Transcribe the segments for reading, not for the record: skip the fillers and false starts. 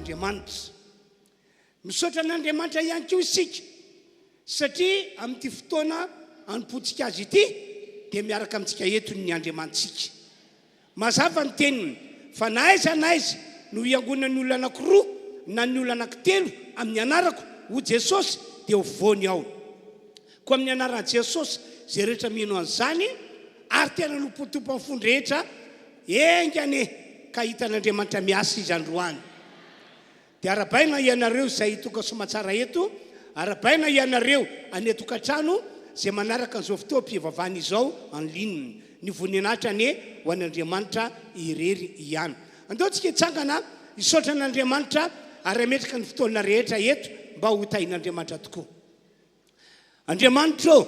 an'Andriamanitra. Misaotra an'Andriamanitra ihany koa isika satria amin'ity fotoana anompontsika azy ity dia miaraka amintsika eto ny Andriamanitsika. Mazava ny teniny fa na aiza no iangonan'ny olona anankiroa na ny olona anankitelo amin'ny anarako ho Jesosy dia ho voany ao. Koa amin'ny anaran'i Jesosy zay rehetra mino an'izany ary tena lompotompo amin'ny fony rehetra engany ka hitan'Andriamanitra miasa izy androany. Dia arabaina ianareo izay toka somatsara eto, arabaina ianareo any tokantrano zay manaraka an'izao fotoa mpivavahana izao en ligne ny voninahitra ny ho an'Andriamanitra irery ihany. Andeontsika hitsangana hisaotra an'Andriamanitra ary ametraka ny fotoana rehetra eto mba ho tahin'Andriamanitra tokoa. Andriamanitra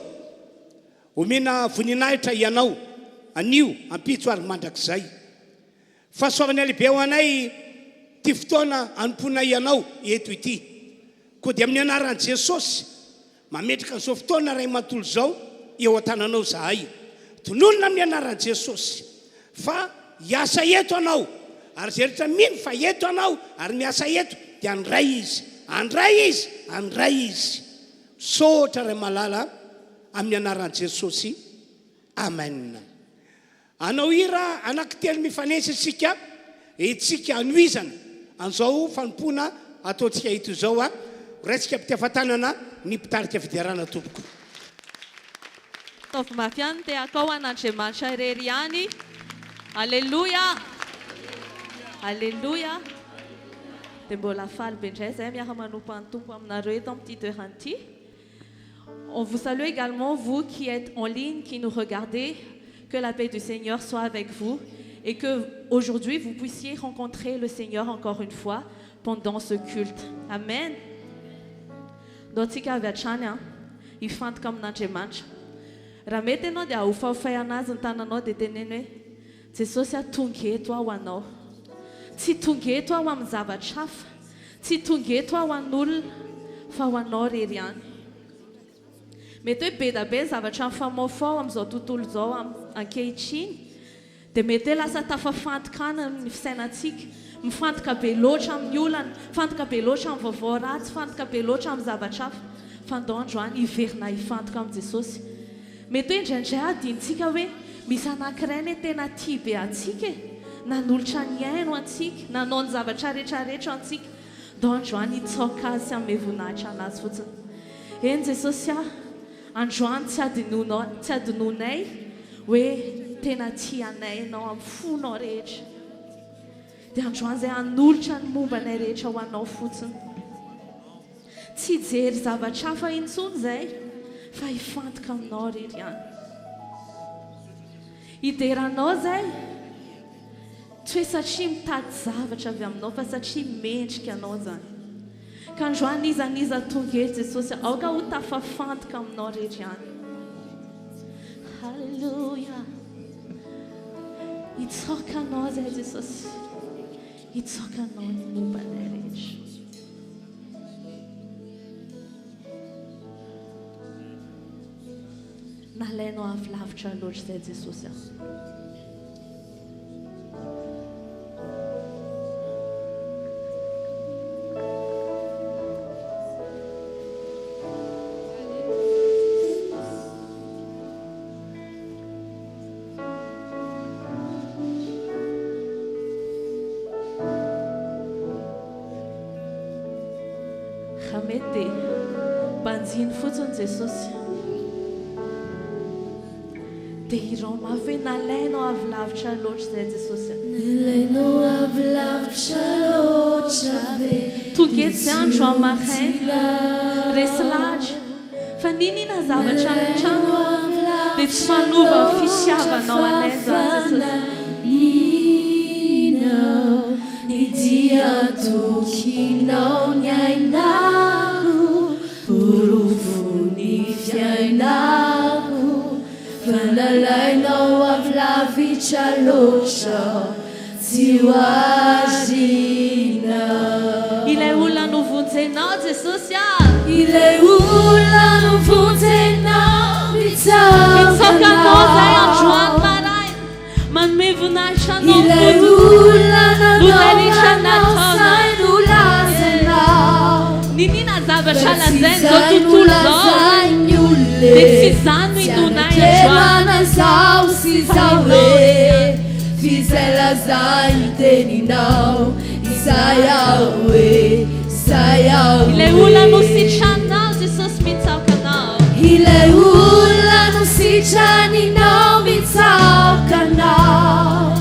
omena voninahitra ianao anio ampitso ary mandrakizay. Fahasoavany lehibe ho anay ty fotoana anompona ianao eto ity. Koa dia amin'ny anaran'i Jesosy mametraka an'izao fotoana ray manontolo zao eo an-tananao zahay. Tononona amin'ny anaran'i Jesosy fa hiasa eto anao ary zay rehetra mino fa eto anao ary miasa eto dia andray izy. Sotra ray malala amin'ny anaran'i Jesosy. Amen. Anao hira anankitelo mifanesy isika etsika anoizana an'izao fanompona ataontsika eto izao a raisika mpitiafatanana ny mpitarika fidiarana tompoko. Taovy mafiany te akao an'Andriamanitra irery ihany. Alleluia. Alleluia. Dia mbola faly be indray zay miaraka manompo ny tompo aminareo eto amin'ity toerana. On vous salue également, vous qui êtes en ligne, qui nous regardez. Que la paix du Seigneur soit avec vous et que aujourd'hui vous puissiez rencontrer le Seigneur encore une fois pendant ce culte. Amen. Dotika viachania, ifant comme n'Andriamanitra. Ramete no dia ufa anazy ny tananao dia teneny hoe Jesosy tonga eto aho anao. Tsy tonga eto aho amin'ny zavatra hafa, tsy tonga eto aho an'olona fa ho anao rery ihany. Mety hoe be da be ny zavatra mifamaofao amin'izao tontolo izao ankehitriny dia mety hoe lasa tafafantokana ny fisainantsika, mifantoka be loatra amin'ny olana, mifantoka be loatra amin'ny vaovao ratsy, mifantoka be loatra amin'ny zavatra hafa. Fa ndao androany hiverina hifantoka amin'ny Jesosy. Mety hoe indraindray adintsika hoe misy anankiray ny tena tia be antsika, nanolotra ny aino antsika, nanao ny zavatra rehetrarehetra antsika. Ndao androany hitsaoka azy sy amin'ny voninahitra anazy fotsiny. Eny Jesosy androany tsy adinonay hoe tena tia anay ianao amin'ny fonao rehetra. Dia androany izay hanolotra ny momba anay rehetra ho anao fotsiny. Tsy hijery zavatra hafa intsony izay fa hifantoka aminao rery ihany. Hideranao izay tsy hoe satria mitady zavatra avy aminao fa satria mendrika anao izany. Ka androany iza tonga eto Jesosy aoka ho tafafantoka aminao rery ihany. Halleluja. Hitsaoka anao izay Jesosy, hitsaoka anao ny momba anay rehetra. Nalainao avy lavitra loatra izay Jesosy. Mety banjiny fotsiny Jesosy dia irao mafy hoe nalainao avy lavitra loatra izay Jesosy. Nalainao avy lavitra loatra be. Tonga eto izay andro marin resy lahatra fa ninona zavatra mitrano dia tsy manova ny fisiavanao anay izany Jesosy. Ny dia tokinao ny ainako, porovony fiainako, fa nalainao avy lavitra loatra tsy ho azina. Ilay olona novonjenao Jesosy ilay olona novonjenao mitsaokanao izay androany maray manome voninahitra anao ilay olona nanao anao sain'olana zavatra lazainy zao tontolo zao dia tsy izany no inonay zao sy zao hoe fizay lazainy teninao Isayawe, Isayawe. Ile ula no sitranao, Jesus mitsaokanao. Ile ula no sitraninao, mitsaokanao.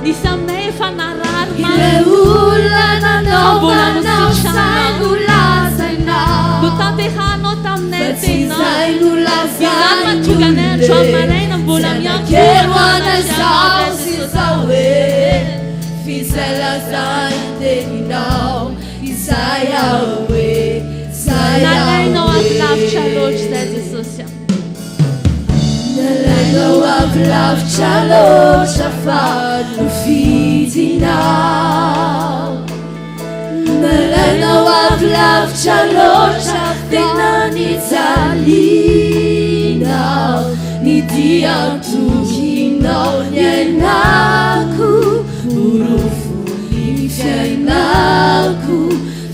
Isamnay efa narary man. Ile ula nanaovanao, saino lazainao. No tantehanao taminay tenao. Saino lazainao. Izany mahatonga anay androany maraina mbola miankoana zao sy zao hoe fizay lazainy teninao Isayawe, Isayawe. Nalainao avy lavitra loatra zay Jesosy. Nalainao avy lavitra loatra fa nofidinao. Nalainao avy lavitra loatra tena nijalianao. Nidiantokinao ny ainako urufuli fiainako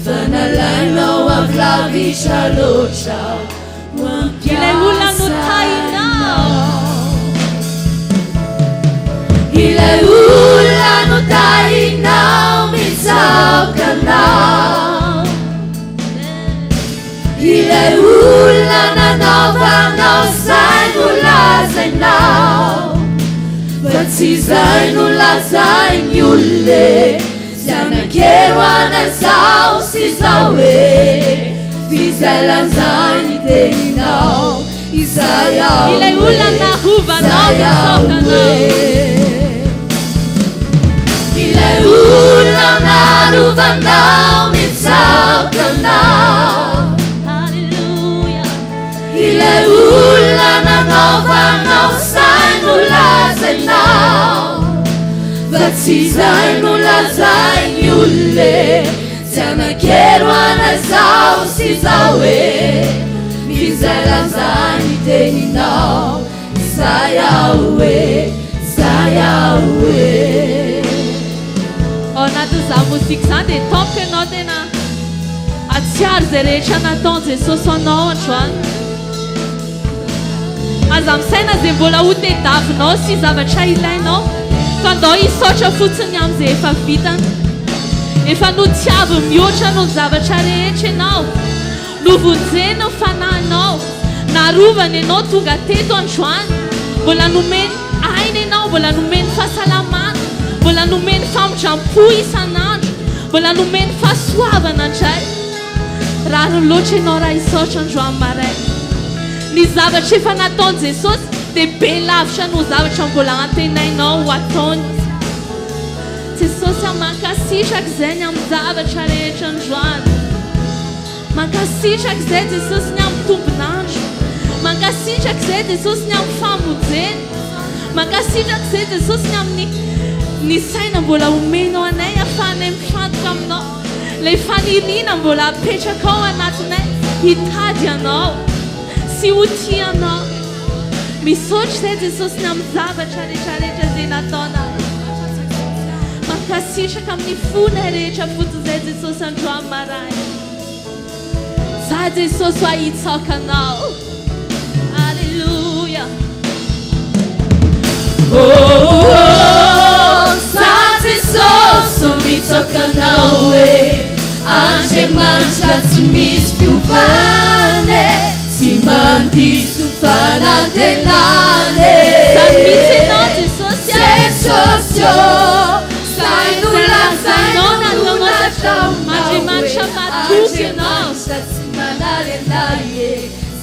fanalainao avy lavitra loatra Ile ula no tainao. Ile ula no tainao mitsaokanao. Ile ula nanaovanao saino lazainao. Fa tsy zaino lazainy olona Zanakero anazao sy zao hoe fizay lazainy teninao Isayawe. Ile ula nahovanao mitsaokanao. Ile ula narovanao mitsaokanao. Hallelujah. Ile ula nanaovanao saino lazainao. Fa tsy zaino lazainy olona Zanakero anazao sy zao hoe fizay lazainy teninao Isayawe, Isayawe. Ao anatin'izany mozika izany dia tampoka ianao tena atsiaro izay rehetra nataony Jesosy anao androany. Aza misaina izay mbola ho tediavinao sy zavatra ilainao fa ndao hisaotra fotsiny amin'izay efa vitany. Efa notiavy mihoatra noho ny zavatra rehetra ianao. Novonjena ny fanahinao. Narovana ianao tonga teto androany. Mbola nomeny aina ianao, mbola nomeny fahasalamana, mbola nomeny famindram-po isan'andro, mbola nomeny fahasoavana indray. Raha no loatra ianao raha hisaotra androany maraina. Ny zavatra efa nataony Jesosy dia be lavitra no zavatra mbola antenainao ho ataony. Jesosy mankasitraka izay ny amin'ny zavatra rehetra androany. Mankasitraka izay Jesosy ny amin'ny tombonandro. Mankasitraka izay Jesosy ny amin'ny famonjena. Mankasitraka izay Jesosy ny amin'ny ny saina mbola omenao anay ahafahanay mifantoka aminao. Ilay faniriana mbola apetraka ao anatinay hitady anao sy ho tia anao. Misaotra izay Jesosy ny amin'ny zavatra rehetrarehetra izay nataonao. Mankasitraka amin'ny fonay rehetra fotsiny izay Jesosy androany maraina. Za Jesosy ho ahitsaokanao. Alleluia. Za Jesosy ho mitsaokanao hoe Andriamanitra tsy misy fiovane tsy mandiso fanantenane. Misy ianao Jesosy. Jesosy saino lazainao natao Andriamanitra matoky ianao. Tsy manary anaye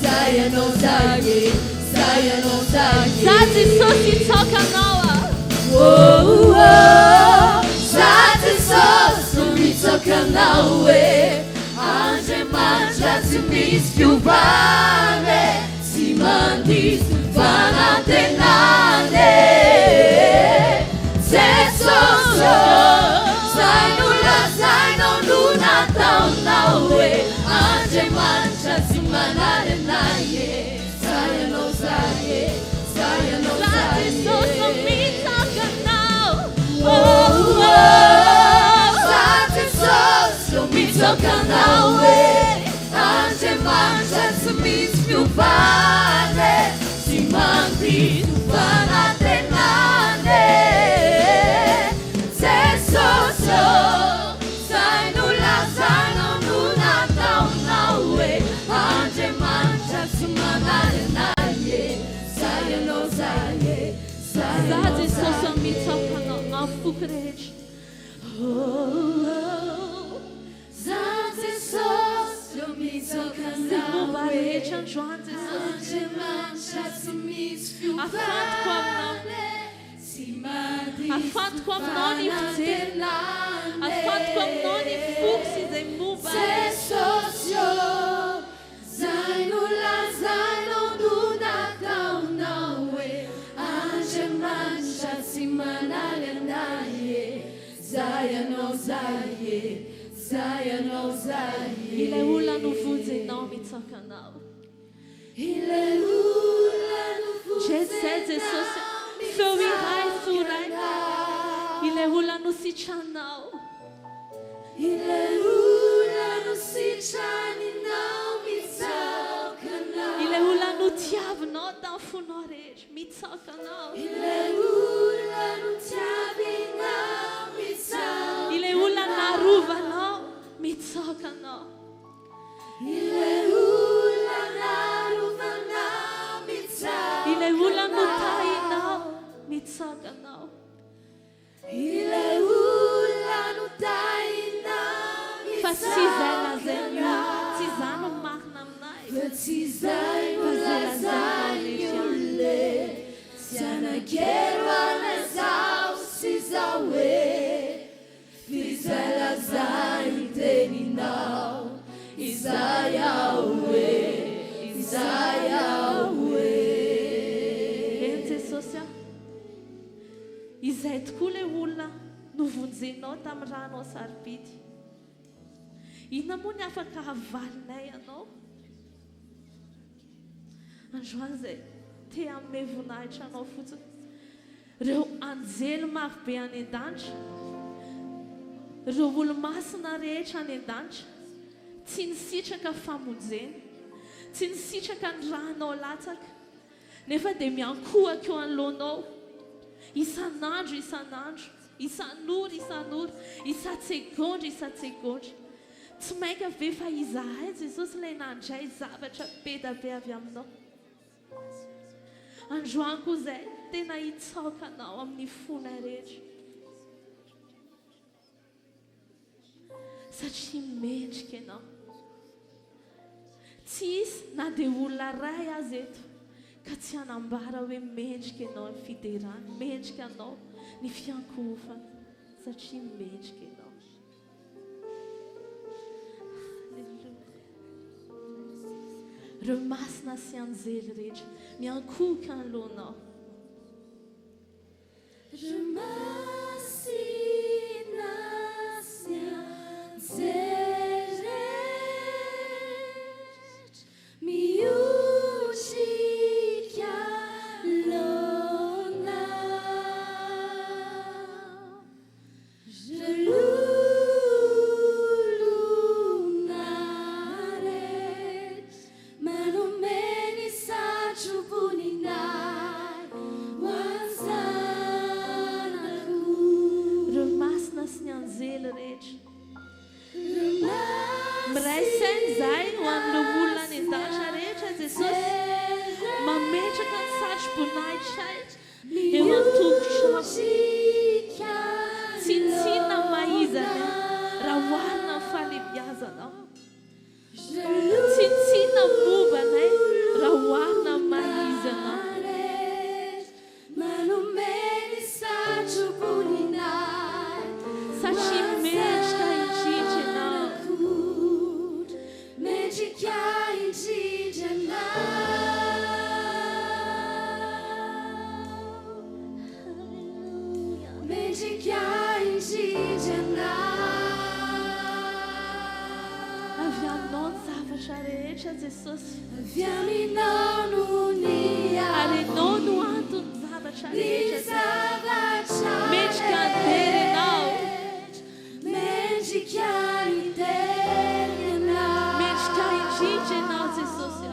zay ianao zaye zay ianao zaye. Za Jesosy hitsaokanao. Za Jesosy ho mitsaokanao hoe Andriamanitra tsy misy fiovane tsy mandiso fanantenane. Jesosy saino lazainao no nataonao hoe Andriamanitra tsy manary anaye zay ianao zaye zay ianao zaye. Jesosy ho mitsaokanao. Za Jesosy ho mitsaokanao hoe tufane, simanzi tufana tenane. Se soso, sai nulla, sai non una taunawe, anje mancha sumanare naye, sai no sai, sai no Zazi sai. soso mitsokana ngafukrej. Zazi soso mitokana Mubarecha joanze anje soso. mancha sumis Afat kwamna. simadi Afat kwamnoni fte. Afat kwamnoni fuksi ze muba. se socio zainula zaino duna kaunawe anje mancha simanale naye zaya no zaye zaya no zaye Ile ula no vunze no mitsokana. ile ula no Jezeze soso. Fui hai surai. Ile ula no si chanao. ile ula no si chani não me salcana Ile ula no tiavno da funorej mitsokana. ile ula no tiabi não me salcana Ile ula na ruva no mitsokana. ile ula na ruva não me salcana Ile ula no tai no mitsokana. ile ula no tai não me Fasizela zenu. Tizano magnam nai. Precisai mulazai yule Siana quero anasau sisawe Fizela zai teninau Isayawe Isayawe Ente social. Izay tokoa le olona novonjenao tamin'ny raha anao sarobidy. Inona moa ny afaka havalinay anao? Androany izay te hanome voninahitra anao fotsiny. Ireo anjely marobe any an-danitra, ireo olo-masina rehetra any an-danitra, tsy nisitraka famonjena, tsy nisitraka ny rahanao latsaka, nefa dia miankohaka eo anoloanao. Isan'andro, isan'andro, isan'ora, isan'ora, isan-tsegondra, isan-tsegondra. Tsy maika ve fa izahay Jesosy ilay nandray zavatra be da be avy aminao. Androany koa izay tena hitsaoka anao amin'ny fonay rehetra. Satria mendrika ianao. Tsy hisy na dia olona ray azy eto ka tsy hanambara hoe mendrika ianao ny fiderana, mendrika anao ny fiankohofana, satria mendrika ianao. Ireo masina sy anjely rehetra miankohoka anoloanao. Remasina sianzelet miucika lona Jelulunaret manumeni sachubuninai wanzanaku Ireo masina sy ny anjely rehetra miray sainy izahay ho an'ireo olona any an-danitra rehetra Jesosy, mametraka ny satroboninahitray eo an-tongotrao. Tsy tsinona mahizana raha oharina ny fahalebiazanao. Tsy tsinona mombanay raha oharina ny mahizanao. manumeni sachubuninai Satria mendrika indrindra ianao. Mendrika indrindra anao Mendrika indrindra anao Avy aminao ny zavatra rehetra Jesosy. Avy aminao no ny Ary ianao no antony ny zavatra rehetra Jesosy. zavatra Mendrika andery ianao. Mendrika indrindra anao Mendrika indrindra ianao Jesosy.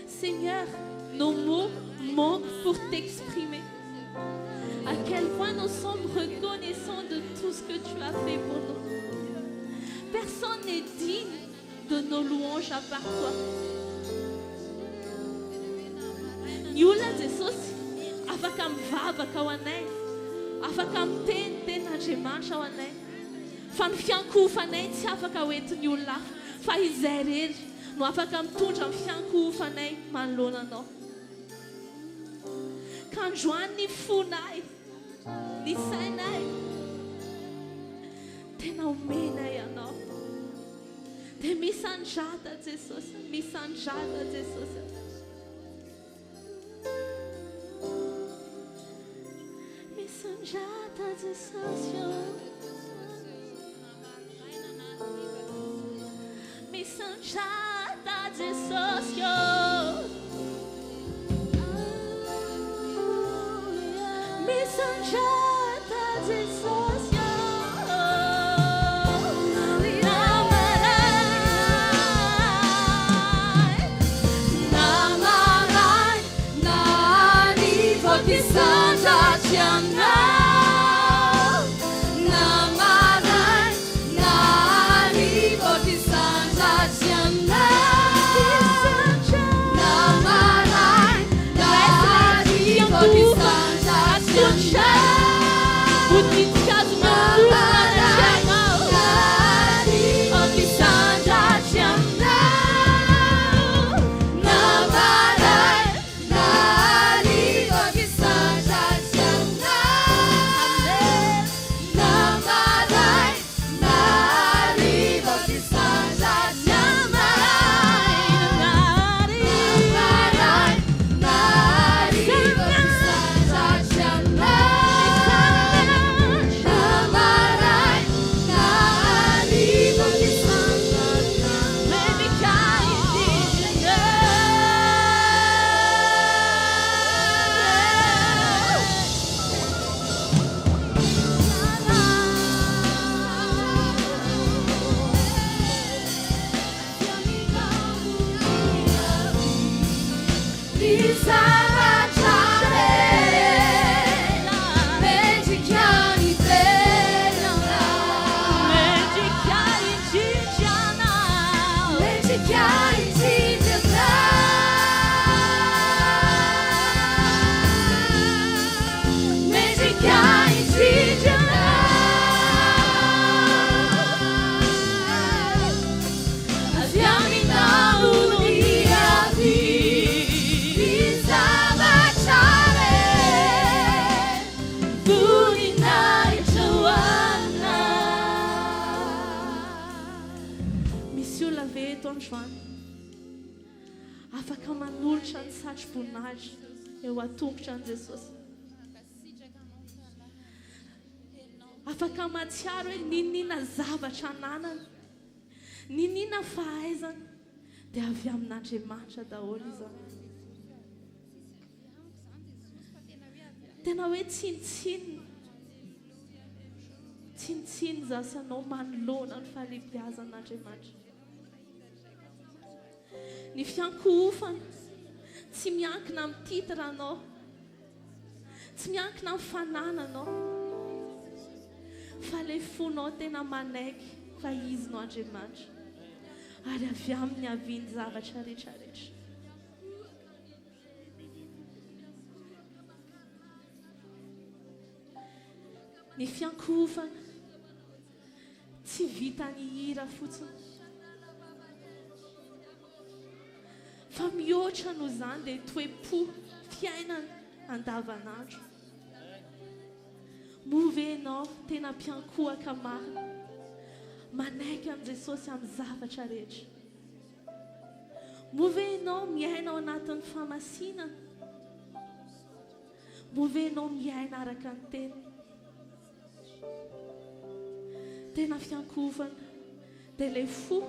Seigneur, nos mots manquent pour t'exprimer. À quel point nous sommes reconnaissants de tout ce que tu as fait pour nous. Personne n'est digne de nos louanges à part toi. Niula Jesús, afaka mivavaka ho anay, afaka miteny ten'Andriamanitra ho anay. Fa ny fiankofanay tsy afaka hoentin'ny olona hafa, fa izay rery no afaka mitondra ny fiankofanay manoloana anao. Ka androany ny fonay, ny sainay, tena omenay anao. Dia misandrata Jesosy, misandrata Jesosy. Misandrata Jesosy. Misandrata Jesosy. Misandrata Jesosy. Namarai, nani voti sandraty aminao. Namarai, nani voti sandraty aminao. Namarai, nani voti sandraty aminao. Utikazo manguranao, nani voti sandraty aminao. Namarai, nani voti sandraty aminao. Namarai, nani voti sandraty aminao. Namarai, nani voti sandraty aminao. Namarai, nani voti sandraty Abbiamo in noi a loatra ny satro-boninahitra eo an-tongotra an' Jesosy. Afaka matsiaro hoe ninina zavatra ananana, ninina fahaizana dia avy amin'Andriamanitra daholo izany. Tena hoe tsinitsiny zasy anao manoloana ny fahalebiazan'Andriamanitra. Ny fiankohofana tsy miankina amin'ny titranao, tsy miankina amin'ny fanananao, fa ilay fonao tena manaiky fa izy no Andriamanitra, ary avy amin'ny haviany zavatra rehetrarehetra. Ny fiankohofana tsy vitany hira fotsiny, fa mihoatra no zany dia toe-po fiainana andavanandro. Movenao tena mpiankohaka marina, manaiky amin'i Jesosy amin'ny zavatra rehetra. Movenao miaina ao anatin'ny famasinana, movenao miaina araka ny teny. Tena fiankohofana dia ilay fo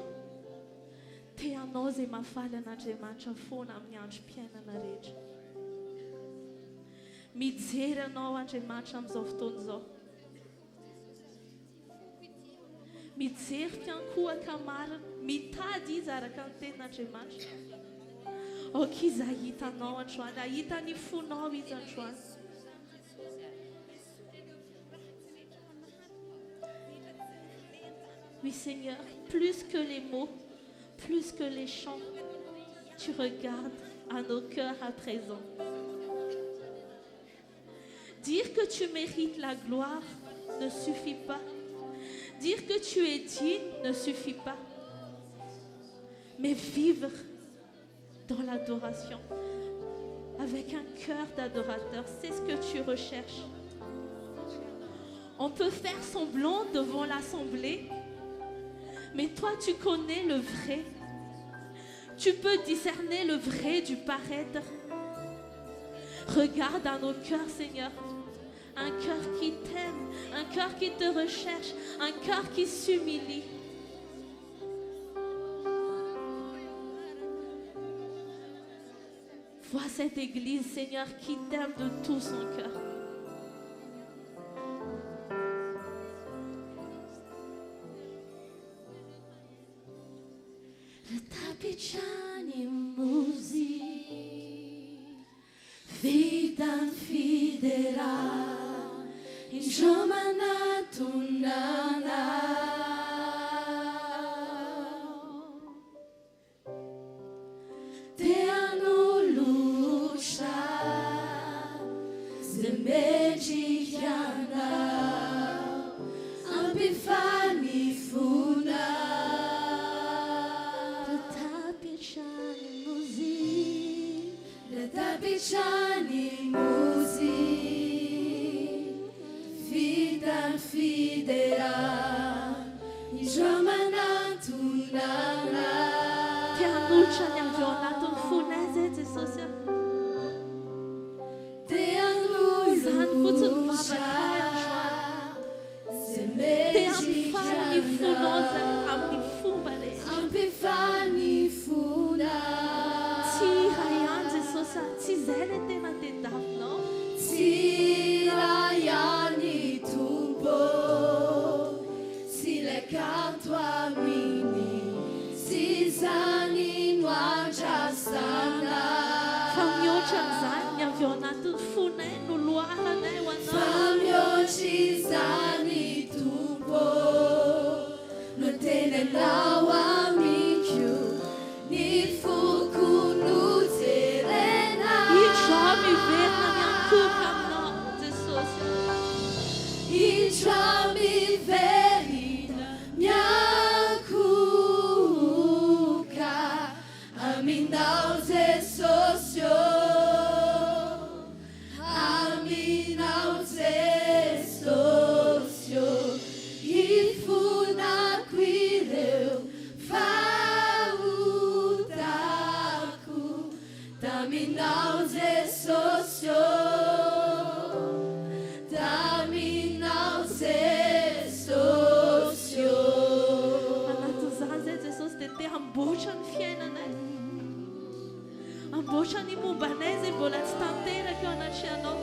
te anao izay mahafaly an'Andriamanitra foana amin'ny androm-piainana rehetra. Mijery anao Andriamanitra amin'izao fotoana izao. Mijery mpiankohaka marina, mitady izy araka ny tenin'Andriamanitra. Ok, izy ahitanao androany, ahita ny fonao izy androany. Oui Seigneur, plus que les mots, plus que les chants, tu regardes à nos cœurs à présent. Dire que tu mérites la gloire ne suffit pas. Dire que tu es digne ne suffit pas. Mais vivre dans l'adoration, avec un cœur d'adorateur, c'est ce que tu recherches. On peut faire semblant devant l'assemblée, mais toi tu connais le vrai. Tu peux discerner le vrai du paraître. Regarde à nos cœurs, Seigneur. Un cœur qui t'aime, un cœur qui te recherche, un cœur qui s'humilie. Vois cette église, Seigneur, qui t'aime de tout son cœur. Tapiciani musi, vidan fidera, in jomana tunana. Te anulusha, zemejiana, ambifani funa. Tapiciani musi, fidan fidera, in jomana tunana. Ti annunciano il giornato funese di Sosia. Te annuncia, Te amfani funosa, amnifubale. ambifani funa. Ti hayan di Sosia, ti zene te na te dafno. Sirayani tumbo, sile canto a mini, sisani nuaja sana. Famio chanzania vionato fune no luara ne wana. Famio chisani tumbo, no tene lawa mikyu, ni fuku nu terena. I chami verna nyankuka no di Sosia. Ichami verina nyakuka, aminauze sosio, aminauze sosio. Ifuna quireu Taminao Jesosio, Taminao Jesosio. Anatin'izany zay Jesosy dia te hamboatra ny fiainanay. Hamboatra ny mombanay zay mbola tsy tanteraka eo anaty anao.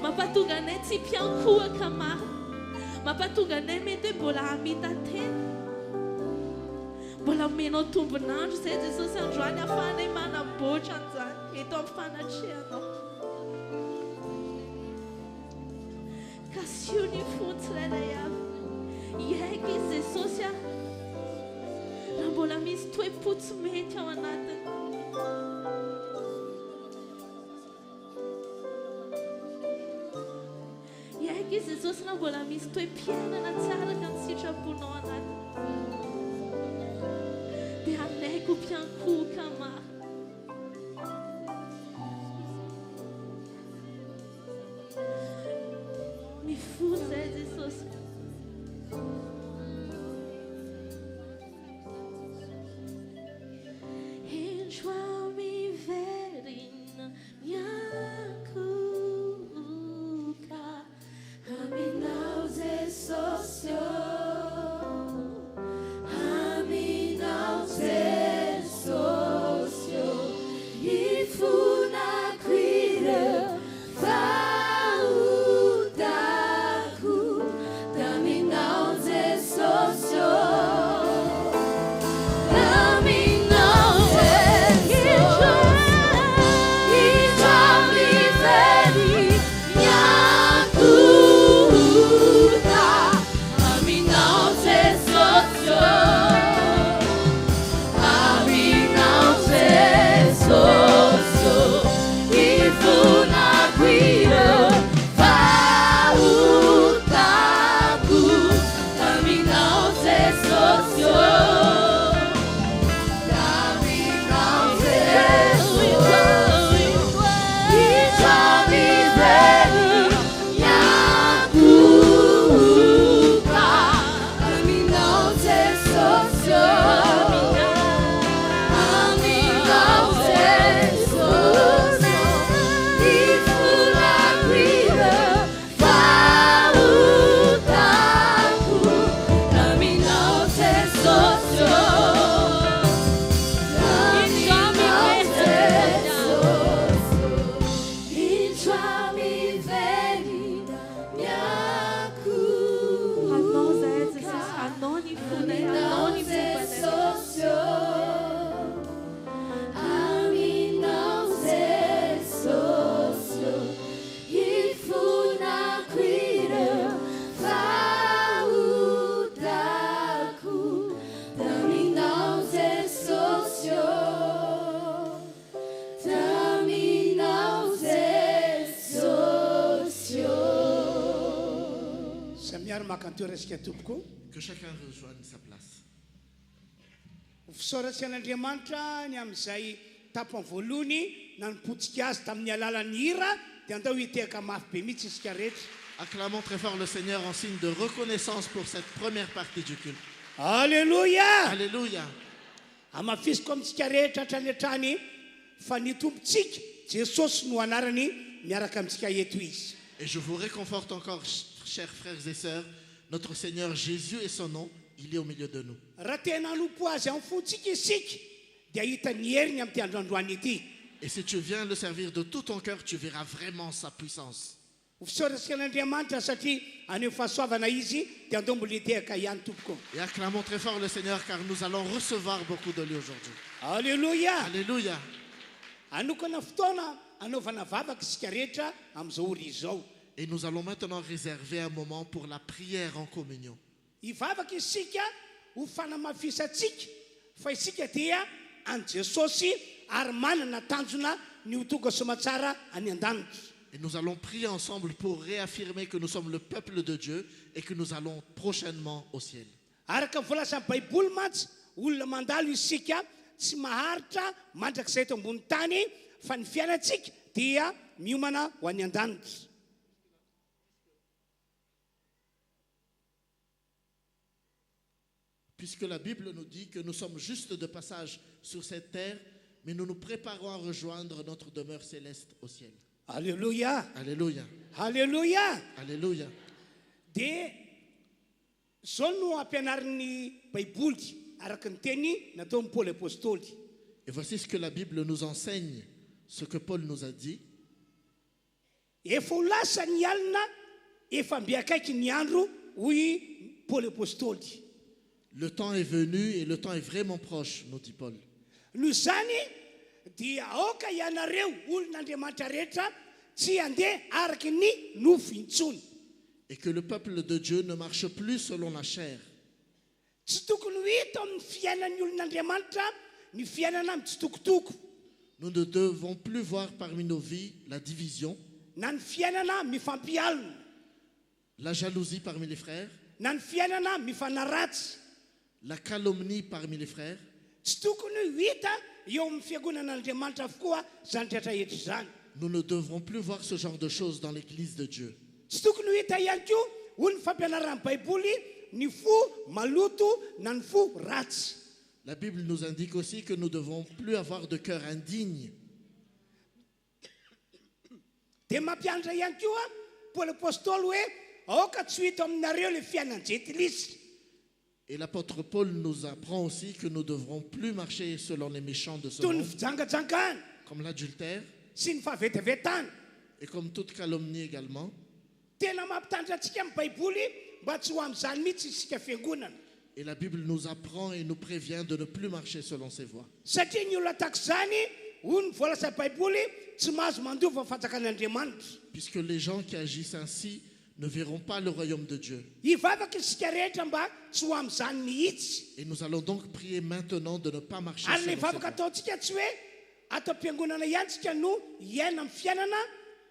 Mampatonga anay tsy mpiankohaka maro. Mampatonga anay mety hoe mbola hamita tena. Mbola omenao tombonandro zay Jesosy androany ahafahanay manamboatra an'izany eto amin'ny fanatrehanao. Kasio ny fony tsirairay avy. Iaika izy Jesosy raha mbola misy toe-po tsy mety ao anatiny. Iaika izy Jesosy raha mbola misy toe-piainana tsara ka ny sitraponao anatiny. Dia anaiko mpiankohaka maro. Mifono zay Jesosy. Enjoa-me verina minha cuca. Taminao Jesosio, Taminao Jesosio. Ifuna cuida fautaku. Taminao Jesosio, Taminao Jesosio. Ijami veri nyakuta. Taminao Jesosio, Taminao Jesosio. Ifuna cuida fautaku. Taminao Jesosio, Taminao Jesosio. Ijami veri nyakuta. Taminao Jesosio, Taminao Jesosio. Ifuna cuida fautaku. Taminao Jesosio, Taminao Jesosio. Ijami veri Anao zay nyakuta. Jesosy. Anao ny fonay. Anao ny mombanay. Taminao Jesosio. Ifuna cuida fautaku. Taminao Jesosio, Taminao Jesosio. Samiary makantoa resaka tompoko. Que chacun rejoigne sa place. Fisaoratsy an'Andriamanitra ny amin'izay tapany voalohany nanompotsika azy tamin'ny alalan'ny hira dia andao hitehaka mafy be mihitsy isika rehetra. Acclamons très fort le Seigneur en signe de reconnaissance pour cette première partie du culte. Alléluia! Alléluia. Amafisiko amintsika rehetra hatrany fa ny tompontsika Jesosy no anarany miaraka amintsika eto izy. Et je vous réconforte encore, chers frères et sœurs, notre Seigneur Jésus et son nom, il est au milieu de nous. Raha tena hanompo azy amin'ny fontsika isika dia hita ny heriny amin'ny androandroany ity. Et si tu viens le servir de tout ton cœur, tu verras vraiment sa puissance. Fisaoratsika an'Andriamanitra satria aneho fahasoavana izy dia andao mbola hitehaka ihany tompoko. Et acclamons très fort le Seigneur car nous allons recevoir beaucoup de lui aujourd'hui. Alléluia! Alléluia. Anokana fotoana anaovana vavaka isika rehetra amin'izao ora izao. Et nous allons maintenant réserver un moment pour la prière en communion. Hivavaka isika ho fanamafisatsika fa isika dia an Jesosy ary manana tanjona ny ho tonga somatsara any an-danitra. Et nous allons prier ensemble pour réaffirmer que nous sommes le peuple de Dieu et que nous allons prochainement au ciel. Araka volasany Baiboly mantsy olona mandalo isika tsy maharitra mandrakizay eto ambony tany fa ny fiainantsika dia miomana ho any an-danitra. Puisque la Bible nous dit que nous sommes juste de passage sur cette terre, mais nous nous préparons à rejoindre notre demeure céleste au ciel. Alléluia. Alléluia. Alléluia. Alléluia. Dia zao no ampianarin'ny baiboly araka ny teny nataon'ny Paul apôstôly. Et voici ce que la Bible nous enseigne, ce que Paul nous a dit. Efa ho lasa ny alina, efa mbiakaiky ny andro hoy Paul apôstôly. Le temps est venu et le temps est vraiment proche, nous dit Paul. Noho izany dia aoka ianareo olon'Andriamanitra rehetra tsy handeha araky ny nofo intsony. Et que le peuple de Dieu ne marche plus selon la chair. Tsy tokony ho hita amin'ny fiainan'ny olon'Andriamanitra ny fiainana mitsitokotoko. Nous ne devons plus voir parmi nos vies la division, Na ny fiainana mifampialina, la jalousie parmi les frères, na ny fiainana mifanaratsy. la calomnie parmi les frères. Tsy tokony ho hita eo amin'ny fiangonan'Andriamanitra avokoa zany rehetra rehetra zany. Nous ne devrons plus voir ce genre de choses dans l'église de Dieu. Tsy tokony ho hita ihany koa ho ny fampianaran'ny baiboly ny fo maloto na ny fo ratsy. La Bible nous indique aussi que nous ne devons plus avoir de cœur indigne. Dia mampianatra ihany koa Paul apôstôly hoe aoka tsy ho hita aminareo le fiainan-jetilisa. Et l'apôtre Paul nous apprend aussi que nous ne devrons plus marcher selon les méchants de ce Toy ny monde, fijangajangana comme l'adultère sy ny fahavetavetana. et comme toute calomnie également. Tena mampitandra antsika amin'ny baiboly mba tsy ho amin'izany mihitsy isika fiangonana. Et la Bible nous apprend et nous prévient de ne plus marcher selon ses voies. Satria ny olona tahaka izany hoy ny voalaza baiboly tsy mahazo mandova ny fanjakan'Andriamanitra. Puisque les gens qui agissent ainsi ne verront pas le royaume de Dieu. Hivavaka isika rehetra mba tsy ho amin'izany mihitsy. Et nous allons donc prier maintenant de ne pas marcher Ary le selon ses vavaka voies. ataontsika tsy hoe atao am-piangonana ihany tsika no iaina amin'ny fiainana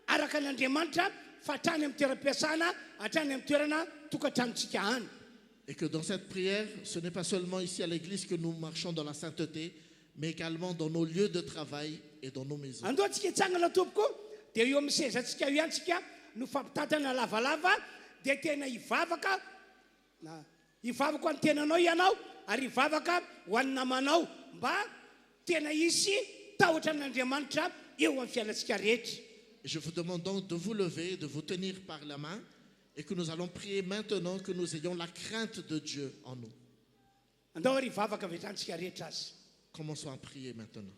araka n'Andriamanitra fa hatrany amin'ny toeram-piasana, hatrany amin'ny toerana tokantranontsika any. Et que dans cette prière, ce n'est pas seulement ici à l'église que nous marchons dans la sainteté, mais également dans nos lieux de travail et dans nos maisons. Andao antsika hitsangana tompoko dia eo amin'ny sezantsika io ihany tsika no fampitantana lavalava dia tena hivavaka ho an'ny tenanao ianao ary hivavaka ho an'ny namanao mba tena hisy tahotra n'Andriamanitra eo amin'ny fiainantsika rehetra. Et je vous demande donc de vous lever, de vous tenir par la main et que nous allons prier maintenant que nous ayons la crainte de Dieu en nous. Andao ary hivavaka vetrantsika rehetra azy. Commençons à prier maintenant.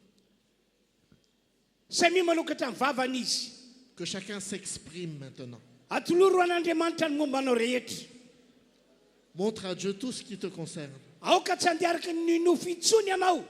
Samy manokatra amin'ny vavany izy. Que chacun s'exprime maintenant. Atoloro an'Andriamanitra ny mombanao rehetra. Montre à Dieu tout ce qui te concerne. Aoka tsy handeha araka ny nofo intsony ianao.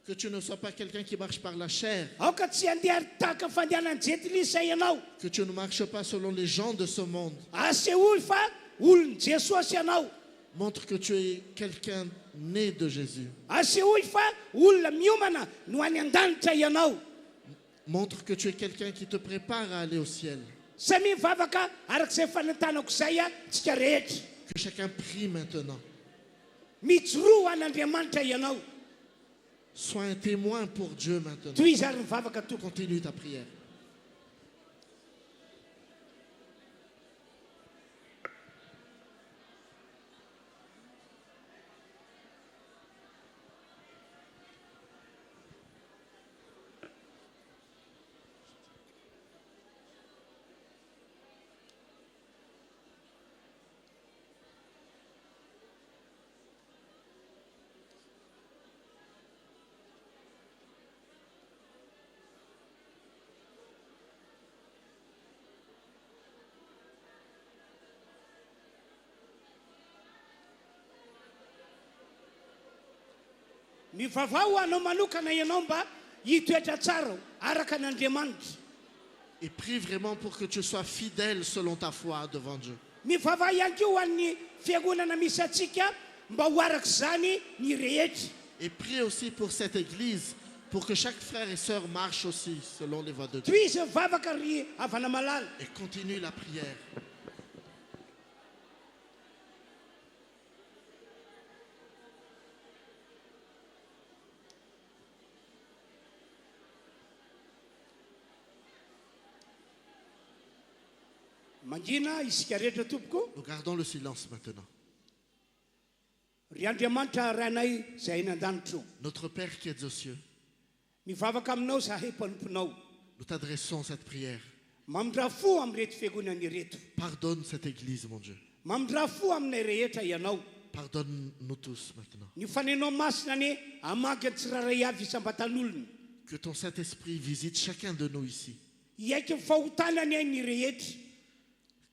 Que tu ne sois pas quelqu'un qui marche par la chair. Aoka tsy handeha tahaka fandehanan'ny jetilisa ianao. Que tu ne marches pas selon les gens de ce monde. Aseholy fa olon'i Jesosy ianao. Montre que tu es quelqu'un né de Jésus. Aseholy fa olona miomana no any an-danitra ianao. Montre que tu es quelqu'un qui te prépare à aller au ciel. Samy mivavaka arak'izay fanentanako izay tsika rehetra. Que chacun prie maintenant. Mijoroho an'Andriamanitra ianao. Sois un témoin pour Dieu maintenant. Toy izy ary mivavaka tompoko. Continue ta prière. Mivavao anao manokana ianao mba hitoetra tsara araka n'Andriamanitra. Et prie vraiment pour que tu sois fidèle selon ta foi devant Dieu. Mivavao ihany koa ho an'ny fiangonana misy atsika mba ho arak'izany ny rehetra. Et prie aussi pour cette église, pour que chaque frère et sœur marche aussi selon les voies de Dieu. Toy izy mivavaka ry avana malala. Et continue la prière. Mangina isika rehetra tompoko. Nous gardons le silence maintenant. Ry Andriamanitra rainay izay any an-danitra io. Notre Père qui est aux cieux, mivavaka aminao zahay mpanomponao Nous t'adressons cette prière. mamindra fo am'ireto fiangonana ireto Pardonne cette église, mon Dieu. mamindra fo aminay rehetra ianao Pardonne-nous tous maintenant. ny fanenao masina ny amaky ny tsiraray avy isambatan'olona Que ton Saint-Esprit visite chacun de nous ici. iaiky mifahotanany ay ny rehetra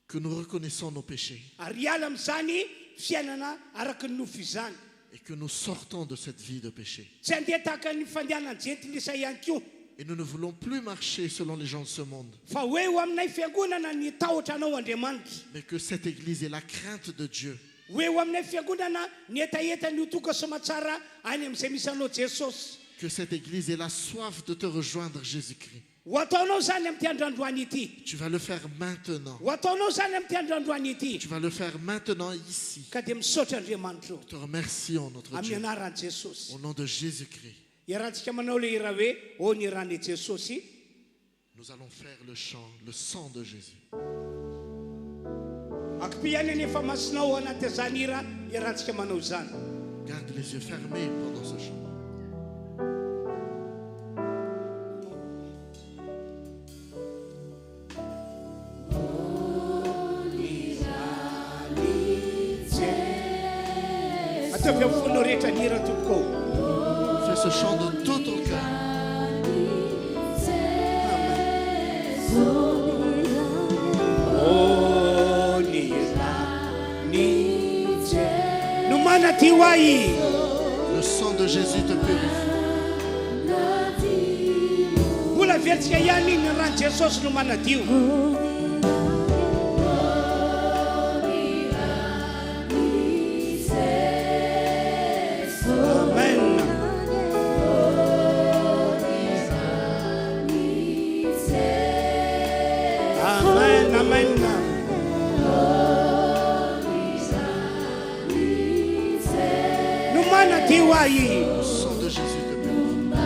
Que nous reconnaissons nos péchés ary ala amin'izany fiainana araky ny nofo izany et que nous sortons de cette vie de péché. tsy andeha tahaka ny fandehanany jentilisa ihany koa Et nous ne voulons plus marcher selon les gens de ce monde, fa hoe ho aminay fiangonana ny tahotra anao andriamanitra mais que cette église ait la crainte de Dieu hoe ho aminay fiangonana ny etaeta ny hotoka somatsara any amin'izay misy anao Jesosy que cette église ait la soif de te rejoindre, Jésus-Christ. ho ataonao zany amin'ity androandroany ity Tu vas le faire maintenant. ho ataonao zany amin'ity androandroany ity Tu vas le faire maintenant ici. ka dia misaotra andriamanitra eo Te remercions, notre amin'ny Dieu, anaran'i Jesosy au nom de Jésus-Christ. iarahantsika manao le hira hoe ô ny ran'i Jesosy Nous allons faire le chant, le sang de Jésus. akipihany ny efa masinao anaty izany hira iarahantsika manao izany Garde les yeux fermés pendant ce chant. ataovy amin'ny fonao rehetra ny hira tompoko Fais ce chant de tout ton cœur. ô ny rany no manadio ahy Le sang de Jésus te purifie. mbola veritsika ihany iny ny rany Jesosy no manadio amen amen amen no manadio ahy Le sang de Jésus te purifie.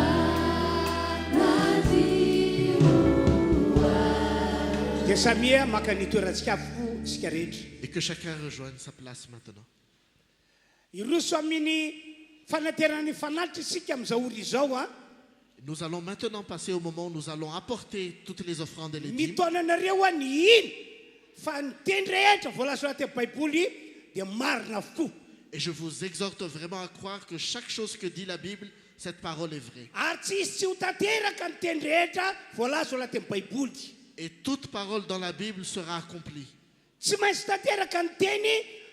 dia samia maka ny toerantsika avo isika rehetra Et que chacun rejoigne sa place maintenant. iroso amin'ny fanaterany fanalitra isika amin'izao ora izao a Nous allons maintenant passer au moment où nous allons apporter toutes les offrandes et les dîmes. mitonanareo a ny iny fa ny teny rehetra voalaza anaty baiboly dia marina avokoa Et je vous exhorte vraiment à croire que chaque chose que dit la Bible, cette parole est vraie. ary tsy izy tsy ho tanteraka ny teny rehetra voalaza anaty baiboly Et toute parole dans la Bible sera accomplie. tsy maintsy tanteraka ny teny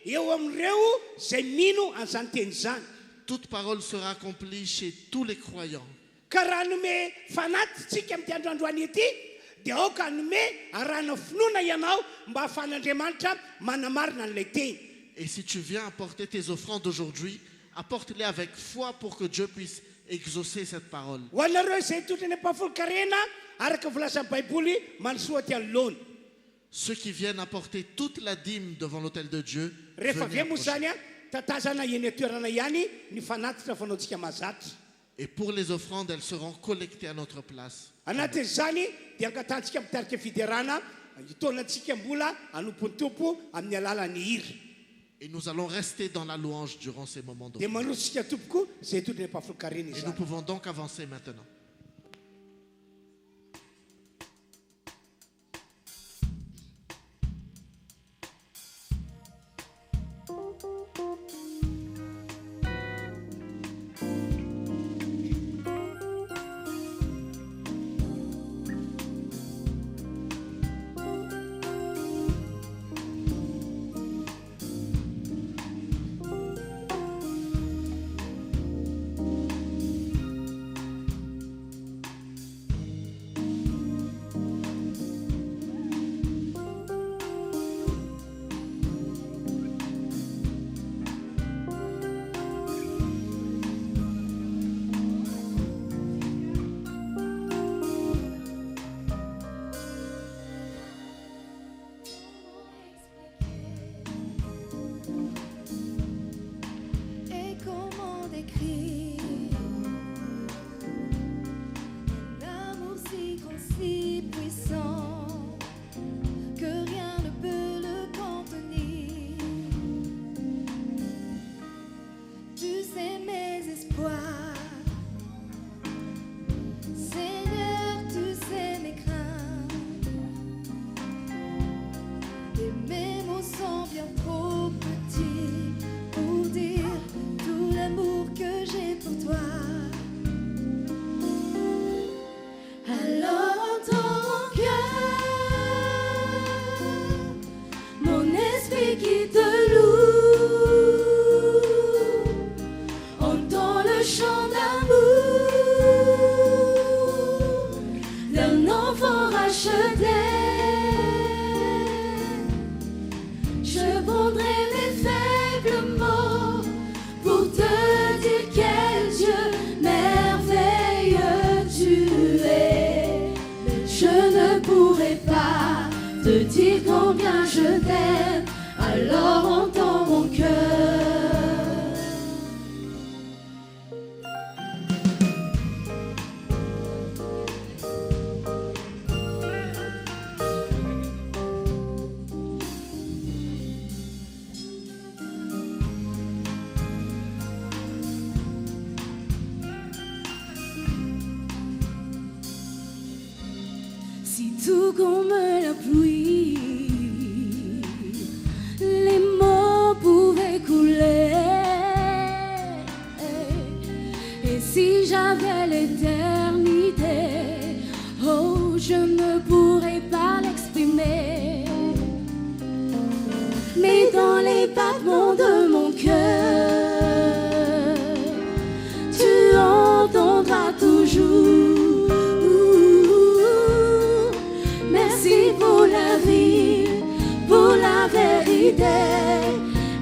eo amin'ireo zay mino an'izany teny izany Toute parole sera accomplie chez tous les croyants. ka raha nome fanatitsika amin'ity androandroany ity dia aoka nome arahana finoana ianao mba ahafahan'andriamanitra manamarina an'ilay teny Et si tu viens apporter tes offrandes aujourd'hui, apporte-les avec foi pour que Dieu puisse exaucer cette parole. ho anareo izay totrany mpafolo-karena araka volazan'ny baiboly manosoa ty anoloana Ceux qui viennent apporter toute la dîme devant l'autel de Dieu, rehefa venez avy moa approcher. zany a tatazana eny toerana ihany ny fanatitra fanaontsika mazatra Et pour les offrandes, elles seront collectées à notre place. anatin'izany dia angatantsika mitarika fiderana itonatsika mbola anompony tompo amin'ny alalan'ny hira Et nous allons rester dans la louange durant ces moments dia d'offrande. manosika tompoko zay totrany mpafolo-karena Et nous izany pouvons donc avancer maintenant. enfants rachetés. Je prendrai mes faibles mots pour te dire quel Dieu merveilleux tu es. Je ne pourrai pas te dire combien je t'aime, alors entends mon cœur. Si tout comme la pluie, les mots pouvaient couler, et si j'avais l'éternité, oh, je ne pourrais pas l'exprimer. Mais dans les battements de mon cœur, tu entendras toujours. Merci pour la vie, pour la vérité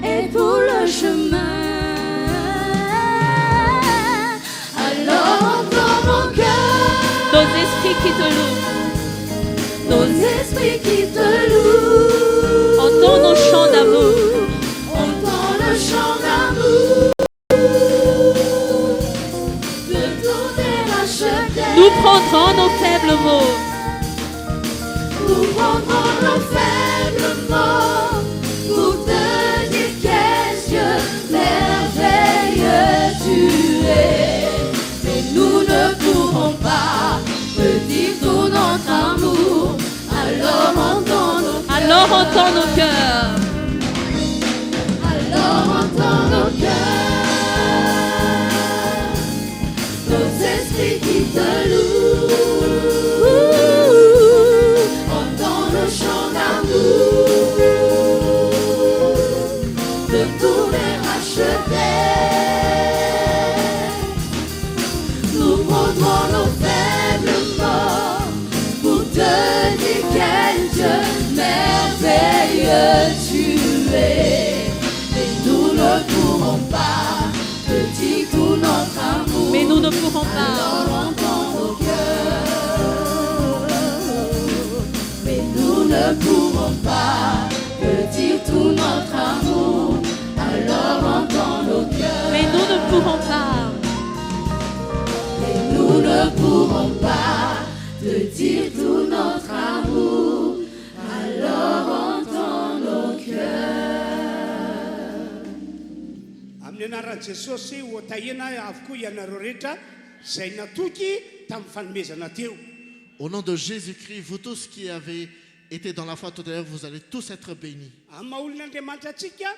et pour le chemin. Alors entends mon cœur, Nos esprits qui te louent. nos esprits qui te louent. Entends nos chants d'amour. Entends le chant d'amour de tous tes rachetés. Nous prendrons nos faibles mots. Nous prendrons nos faibles mots pour te dire quel Dieu merveilleux tu es. Mais nous ne pourrons pas te dire tout notre amour, alors entends nos cœurs. Alors entends nos cœurs. Alors entends nos cœurs, nos esprits qui te louent. Entends le chant d'amour de tous les rachetés. Nous prendrons nos faibles mots pour te dire quel Dieu merveilleux tu es. Mais nous ne pourrons pas te dire tout notre amour. Mais nous ne pourrons pas. Alors entends nos cœurs. Mais nous ne pourrons pas te dire tout notre amour. Alors entends nos cœurs. Mais nous ne pourrons pas. Mais nous ne pourrons pas te dire tout notre amour. Alors entends nos cœurs. Amin'ny anaran'i Jesosy hoatahina avokoa ianareo rehetra izay natoky tamin'ny fanomezana teo. Au nom de Jésus-Christ, vous tous qui avez été dans la foi tout à l'heure, vous allez tous être bénis. Amin'ny maha-olon'Andriamanitra antsika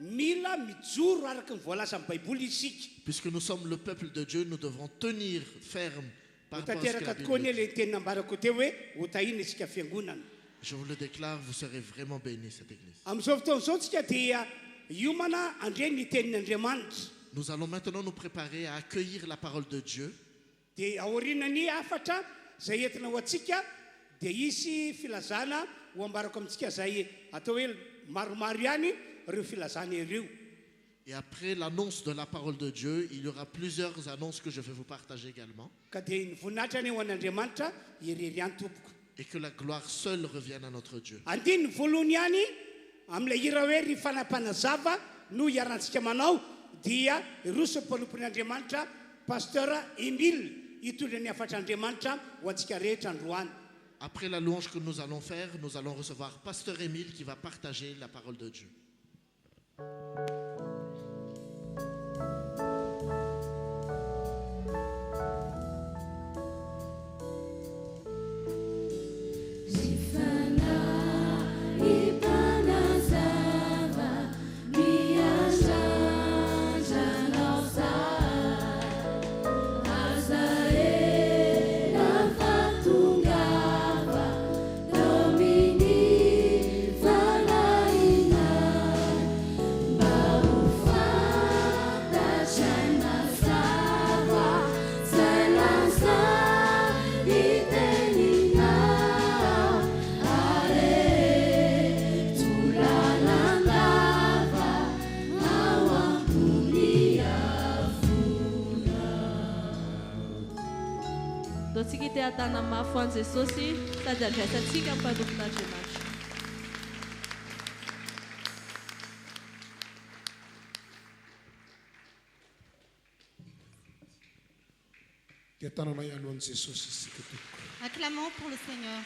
mila mijoro araka ny voalaza amin'ny Baiboly isika. Puisque nous sommes le peuple de Dieu, nous devrons tenir ferme par rapport à ce que la Tanteraka Bible tokoa dit. ny le teny nambarako teo hoe hotahina isika fiangonana. Je vous le déclare, vous serez vraiment bénis, cette église. Amin'izao fotoan'izao tsika dia hiomana andre ny tenin'Andriamanitra. Nous allons maintenant nous préparer à accueillir la parole de Dieu. Dia aorianany afatra izay entina ho antsika dia isy filazana ho ambarako amintsika izay atao hoe maromaro ihany ireo filazana ireo. Et après l'annonce de la parole de Dieu, il y aura plusieurs annonces que je vais vous partager également. Ka dia ny voninahitra ny ho an'Andriamanitra irery ihany tompoko. Et que la gloire seule revienne à notre Dieu. Andiny voalohany ihany amin'ilay hira hoe ry fanampanazava no hiarantsika manao dia roso mpanompon'Andriamanitra pasteur Émile hitondra ny afatr'Andriamanitra ho antsika rehetra androany. Après la louange que nous allons faire, nous allons recevoir Pasteur Émile qui va partager la parole de Dieu. Domini, Fanaina, Tana mafy an Jesosy sady andraisantsika amin'ny mpanompon'Andriamanitra. Dia tanana ihany ho an'i Jesosy isika tompoko. Acclamons pour le Seigneur.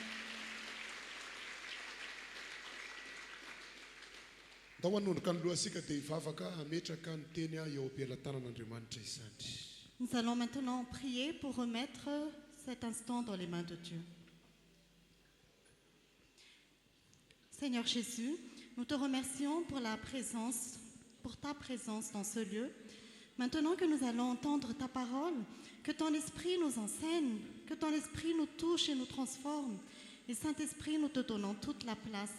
Ndao hanondroka ny lohasika dia hivavaka ametraka ny teny eo am-pelantanan'Andriamanitra izany. Nous allons maintenant prier pour remettre cet instant dans les mains de Dieu. Seigneur Jésus, nous te remercions pour ta présence dans ce lieu. Maintenant que nous allons entendre ta parole, que ton esprit nous enseigne, que ton esprit nous touche et nous transforme. Et Saint-Esprit, nous te donnons toute la place.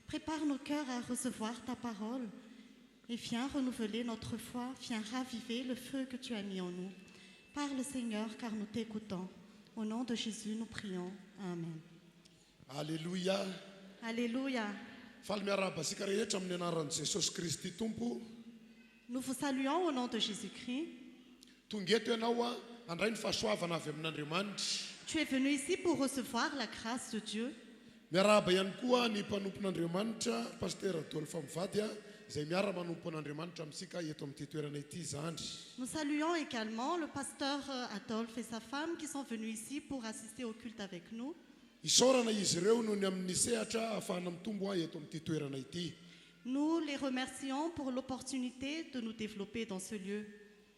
Prépare nos cœurs à recevoir ta parole et viens renouveler notre foi, viens raviver le feu que tu as mis en nous. Parle Seigneur, car nous t'écoutons. Au nom de Jésus, nous prions. Amen. Alléluia. Alléluia. Faly miarahaba asika rehetra amin'ny anaran'i Jesosy Kristy Tompo. Nous vous saluons au nom de Jésus-Christ. Tonga eto ianao andray ny fahasoavana avy amin'Andriamanitra. Tu es venu ici pour recevoir la grâce de Dieu. Miarahaba ihany koa ny mpanompon'Andriamanitra, Pasteur Adolphe Mivady izay miara-manompo an'Andriamanitra amintsika eto amin'ity toerana ity izany. Nous saluons également le pasteur Adolphe et sa femme qui sont venus ici pour assister au culte avec nous. Isaorana izy ireo noho ny amin'ny sehatra ahafahana mitombo eto amin'ity toerana ity. Nous les remercions pour l'opportunité de nous développer dans ce lieu.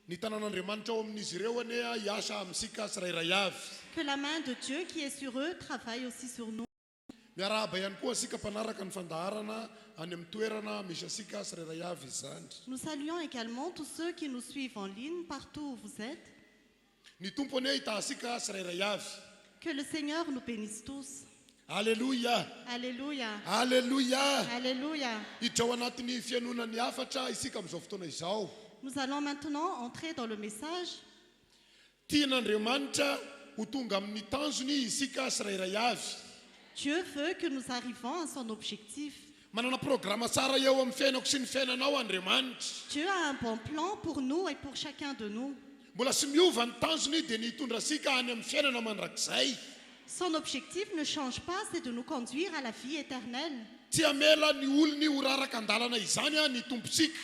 Ny tanan'Andriamanitra ao amin'izy ireo ane hiasa amintsika tsirairay avy. Que la main de Dieu qui est sur eux travaille aussi sur nous. Miarahaba ihany koa asika mpanaraka ny fandaharana any amin'ny toerana misy asika tsirairay avy izany. Nous saluons également tous ceux qui nous suivent en ligne partout où vous êtes. Ny tompony hita asika tsirairay avy. Que le Seigneur nous bénisse tous. Alléluia. Alléluia. Alléluia. Alléluia. Hiditra ao anatin'ny fianonany hafatra isika amin'izao fotoana izao. Nous allons maintenant entrer dans le message. Tian'Andriamanitra ho tonga amin'ny tanjony isika tsirairay avy. Dieu veut que nous arrivions à son objectif. Manana programme tsara eo amin'ny fiainako sy ny fiainanao Andriamanitra. Dieu a un bon plan pour nous et pour chacun de nous. Mbola tsy miova ny tanjony dia ny hitondra asika any amin'ny fiainana mandrakizay. Son objectif ne change pas, c'est de nous conduire à la vie éternelle. Tsy hamela ny olony ho raraka andalana izany ny tompontsika.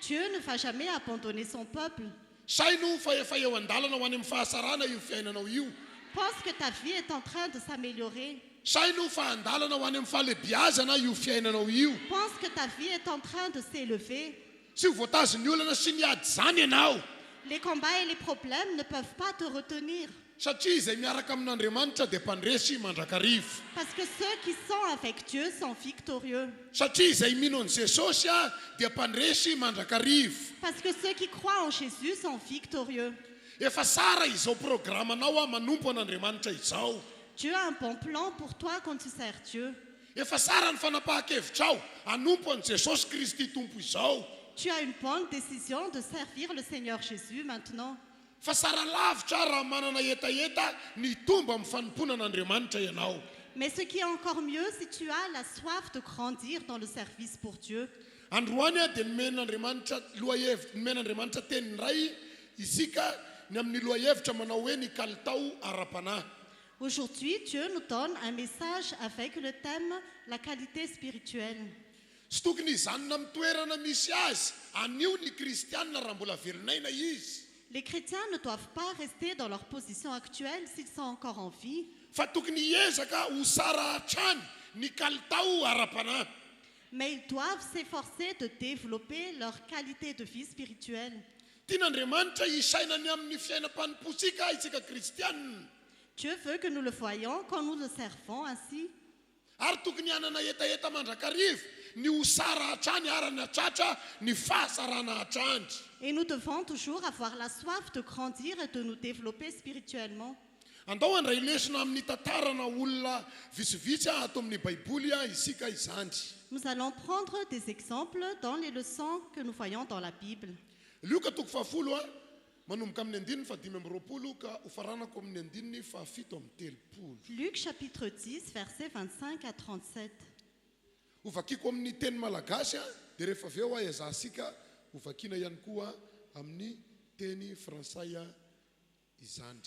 Dieu ne va jamais abandonner son peuple. Saino fa efa eo andalana ho any amin'ny fahasarana io fiainanao io. Pense que ta vie est en train de s'améliorer. Saino fa andalana ho any amin'ny fahalebiazana io fiainanao io. Pense que ta vie est en train de s'élever. Tsy ho voatazon'ny olana sy ny ady zany ianao. Les combats et les problèmes ne peuvent pas te retenir. Satria izay miaraka amin'Andriamanitra dia mpandresy mandrakarivo. Parce que ceux qui sont avec Dieu sont victorieux. Satria izay mino an'i Jesosy dia mpandresy mandrakarivo. Parce que ceux qui croient en Jésus sont victorieux. Efa sara izao programanao manompo an'Andriamanitra izao. Dieu a un bon plan pour toi quand tu sers Dieu. Efa sara ny fanapahan-kevitrao hanompo an'i Jesosy Kristy tompo izao. Tu as une bonne décision de servir le Seigneur Jésus maintenant. Fa sara lavitra raha manana etaeta ny tomba amin'ny fanompona an'Andriamanitra ianao. Mais ce qui est encore mieux, si tu as la soif de grandir dans le service pour Dieu. Androany dia nomen'Andriamanitra lohahevitra, nomen'Andriamanitra teniny ray isika ny amin'ny lohahevitra manao hoe ny kalitao ara-panahy. Aujourd'hui, Dieu nous donne un message avec le thème la qualité spirituelle. Tsy tokony izanona amin'ny toerana misy azy anio ny kristianina raha mbola velon'aina izy. Les chrétiens ne doivent pas rester dans leur position actuelle s'ils sont encore en vie. Fa tokony hiezaka ho sara hatrany ny kalitao ara-panahy. Mais ils doivent s'efforcer de développer leur qualité de vie spirituelle. Tian'Andriamanitra isainany amin'ny fiainam-panompotsika isika kristianina. Dieu veut que nous le voyions quand nous le servons ainsi. Ary tokony hanana etaeta mandrakarivo ny ho sara hatrany arany hatratra ny fahasarana hatrany. Et nous devons toujours avoir la soif de grandir et de nous développer spirituellement. Andao andray lesona amin'ny tantarana olona vitsivitsy ato amin'ny Baiboly isika izany. Nous allons prendre des exemples dans les leçons que nous voyons dans la Bible. Luka toko fahafolo manomboka amin'ny andininy fadimy amby roapolo ka ho faranako amin'ny andininy fahafito amby telopolo. Luc chapitre 10 versets 25 à 37. Ho vakiko amin'ny teny malagasy dia rehefa avy eo iazasika ho vakiana ihany koa amin'ny teny frantsay izany.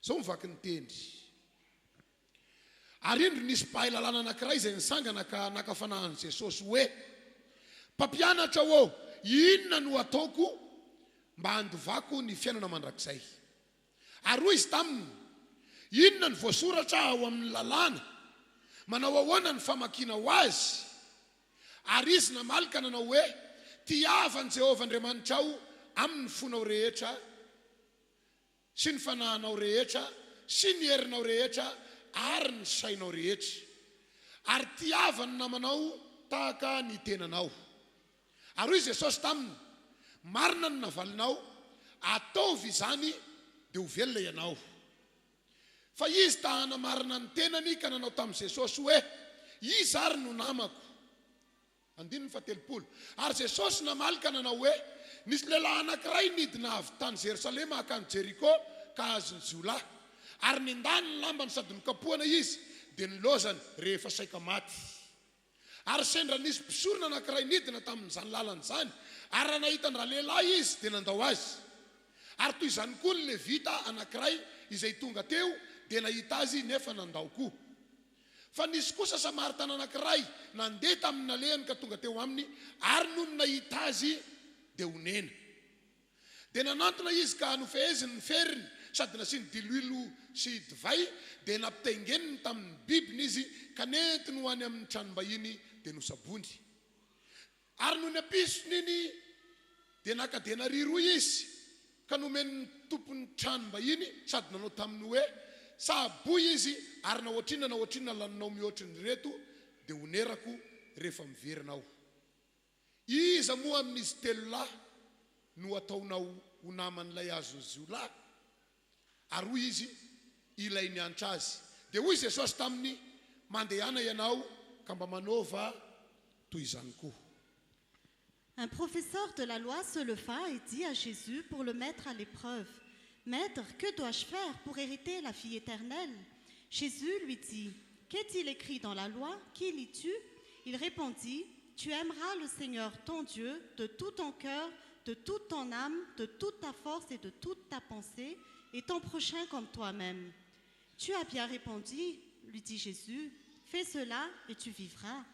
Zao mivaky ny teny. Ary indro nisy mpahay lalàna anankiray izay nisangana ka nakafanahan Jesosy hoe mpampianatra ô, inona no ataoko mba handovako ny fiainana mandrakizay. Ary hoy izy taminy, inona ny voasoratra ao amin'ny lalàna, manao ahoana ny famakiana ho azy. Ary izy namalika nanao hoe tiavan'i Jehovah Andriamanitra ao amin'ny fonao rehetra sy ny fanahinao rehetra sy ny herinao rehetra ary ny sainao rehetra, ary tiavany namanao tahaka ny tenanao. Ary hoy Jesosy taminy, marina ny navalinao, ataovy izany dia ho velona ianao. Fa izy tahana marina ny tenany ka nanao tamin'i Jesosy hoe izy ary no namako. 17. Ary Jesosy namalika nanao hoe nisy lehilahy anankiray nidina avy tany Jerosalema hakany Jeriko ka azy ny jiolahy, ary nendany ny lambany sady nokapohana izy dia nilozany rehefa saika maty. Ary sendra nisy mpisorona anankiray nidina tamin'izany lalana izany, ary raha nahitany raha lehilahy izy dia nandao azy. Ary toy izany koa ny levita anankiray izay tonga teo dia nahita azy nefa nandao koa. Fa nisy kosa Samaritana anankiray nandeha tamin'ny nalehany ka tonga teo aminy, ary noho ny nahita azy dia honena. Dia nanantona izy ka nofeheziny ny feriny sady nasiany diloilo sy divay, dia nampitaingeniny tamin'ny bibiny izy ka nentiny ho any amin'ny tranom-bahiny dia nosabony. Ary noho ny ampisony iny dia nakadena riroa izy ka nomeny tompon'ny tranom-bahiny sady nanao taminy hoe saboy izy, ary nahoatrina laninao mihoatry ny reto dia honerako rehefa miverinao. Iza moa amin'izy telo lahy no ataonao ho naman'ilay azo jiolahy? Ary hoy izy ilay niantra azy. Dia hoy Jesosy taminy, mandehana ianao ka mba manaova toy izany koa. Un professeur de la loi se leva et dit à Jésus pour le mettre à l'épreuve, « Maître, que dois-je faire pour hériter la vie éternelle ?» Jésus lui dit, « Qu'est-il écrit dans la loi? Qui lis-tu » Il répondit, « Tu aimeras le Seigneur ton Dieu de tout ton cœur, de toute ton âme, de toute ta force et de toute ta pensée, et ton prochain comme toi-même. » « Tu as bien répondu, » lui dit Jésus, « fais cela et tu vivras. »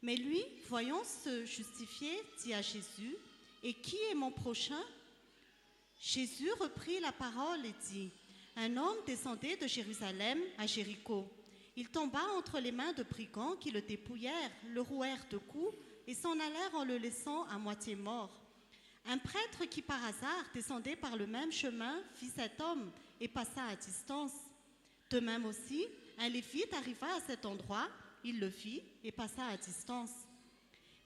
Mais lui, voyant se justifier, dit à Jésus, « Et qui est mon prochain ?» Jésus reprit la parole et dit, « Un homme descendait de Jérusalem à Jéricho. Il tomba entre les mains de brigands qui le dépouillèrent, le rouèrent de coups et s'en allèrent en le laissant à moitié mort. Un prêtre qui par hasard descendait par le même chemin vit cet homme et passa à distance. De même aussi, un lévite arriva à cet endroit, il le vit et passa à distance.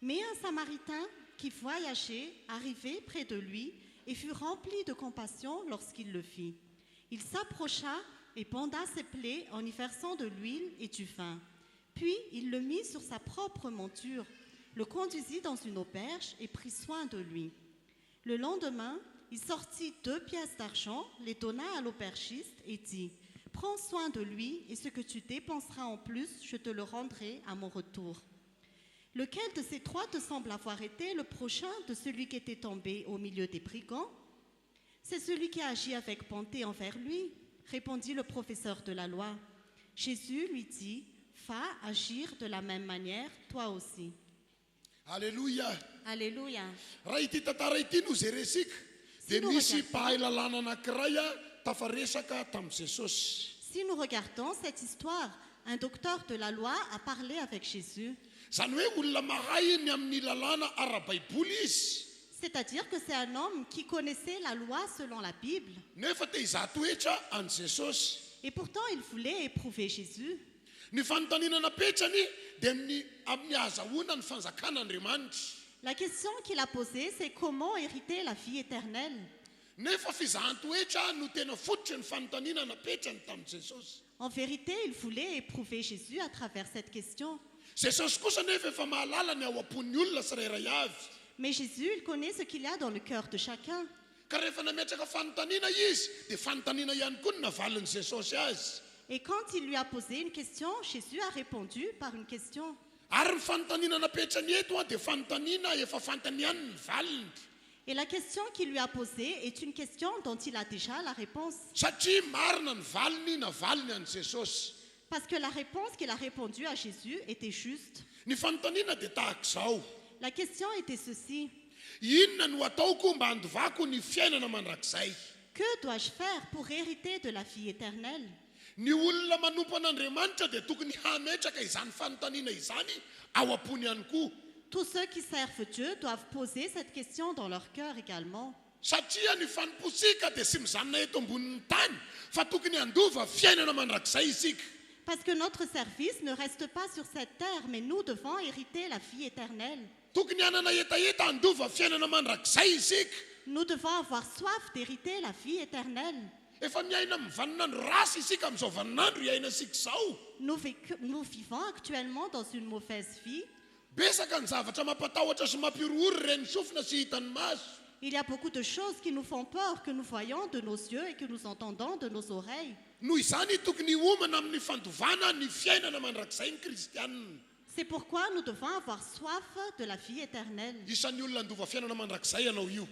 Mais un samaritain qui voyageait arrivait près de lui et fut rempli de compassion lorsqu'il le vit. Il s'approcha et banda ses plaies en y versant de l'huile et du vin. Puis il le mit sur sa propre monture, le conduisit dans une auberge et prit soin de lui. Le lendemain, il sortit 2 pièces d'argent, les donna à l'aubergiste et dit, « Prends soin de lui et ce que tu dépenseras en plus, je te le rendrai à mon retour. » Lequel de ces 3 te semble avoir été le prochain de celui qui était tombé au milieu des brigands? C'est celui qui a agi avec bonté envers lui, répondit le professeur de la loi. Jésus lui dit, va agir de la même manière, toi aussi. Alléluia. Alléluia. Raha ity tantara ity no zeresika dia misy mpahay lalàna anankiray tafaresaka tamin'i Jesosy. Si nous regardons cette histoire, un docteur de la loi a parlé avec Jésus. Zany hoe olona mahay ny amin'ny lalàna ara-baiboly izy. C'est-à-dire que c'est un homme qui connaissait la loi selon la Bible. Nefa te izatoetra any Jesosy. Et pourtant, il voulait éprouver Jésus. Ny fanontaniana napetrany dia amin'ny azahoana ny fanjakan'Andriamanitra. La question qu'il a posée, c'est comment hériter la vie éternelle. Nefa fizahan-toetra no tena fototra ny fanontaniana napetrany tamin'i Jesosy. En vérité, il voulait éprouver Jésus à travers cette question. Jesosy kosa nefa efa mahalala ny ao am-pon'ny olona tsirairay avy. Mais Jésus, il connaît ce qu'il y a dans le cœur de chacun. Ka rehefa nametraka fanontaniana izy dia fanontaniana ihany koa ny navalin'i Jesosy azy. Et quand il lui a posé une question, Jésus a répondu par une question. Ary ny fanontaniana napetrany eto dia fanontaniana efa fantany ihany ny valiny. Et la question qu'il lui a posée est une question dont il a déjà la réponse. Satria marina ny valiny navaliny an'i Jesosy. Parce que la réponse qu'il a répondue à Jésus était juste. Ny fanontaniana dia tahak'izao. La question était ceci. Inona no ataoko mba handovako ny fiainana mandrakizay? Que dois-je faire pour hériter de la vie éternelle? Ny olona manompo an'Andriamanitra dia tokony hametraka izany fanontaniana izany ao am-pony ihany koa. Tous ceux qui servent Dieu doivent poser cette question dans leur cœur également. Satria ny fanomposika dia sy mijanona eto ambonin'ny tany fa tokony handova fiainana mandrakizay isika. Parce que notre service ne reste pas sur cette terre, mais nous devons hériter la vie éternelle. Tokony hanana etaeta handova fiainana mandrakizay isika. Nous devons avoir soif d'hériter la vie éternelle. Efa miaina amin'ny vaninandro rasy isika amin'izao vaninandro iainasika izao. Nous vivons actuellement dans une mauvaise vie. Betsaka ny zavatra mampatahotra sy mampiorohoro reny sofina sy hitan'ny maso. Il y a beaucoup de choses qui nous font peur, que nous voyons de nos yeux et que nous entendons de nos oreilles. Noho izany tokony homana amin'ny fandovana ny fiainana mandrakizay ny kristianina. C'est pourquoi nous devons avoir soif de la vie éternelle. Isan'ny olona handova fiainana mandrakizay ianao io.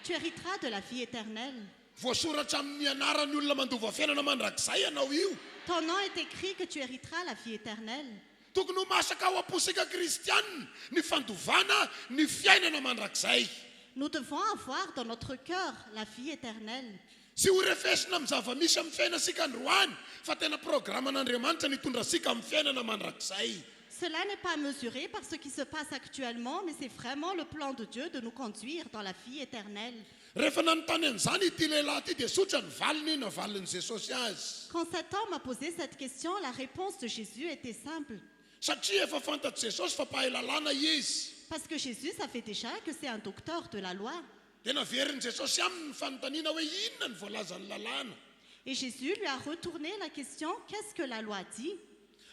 Tu hériteras de la vie éternelle. Voasoratra amin'ny anaran'ny olona mandova fiainana mandrakizay ianao io. Ton nom est écrit que tu hériteras la vie éternelle. Tokony ho masaka ao am-posika kristianina ny fandovana ny fiainana mandrakizay. Nous devons avoir dans notre cœur la vie éternelle. Sy ho refesina amin'ny zava-misy amin'ny fiainasika androany fa tena programan'Andriamanitra ny hitondrasika amin'ny fiainana mandrakizay. Cela n'est pas mesuré par ce qui se passe actuellement, mais c'est vraiment le plan de Dieu de nous conduire dans la vie éternelle. Rehefa nanontany an'izany ity lehilahy ity dia sotra ny valiny navaliny Jesosy azy. Quand cet homme a posé cette question, la réponse de Jésus était simple. Satria efa fantatry Jesosy fa mpahay lalàna izy. Parce que Jésus savait déjà que c'est un docteur de la loi. Dia naveriny Jesosy aminy ny fanontaniana hoe inona ny voalazan'ny lalàna. Et Jésus lui a retourné la question, qu'est-ce que la loi dit?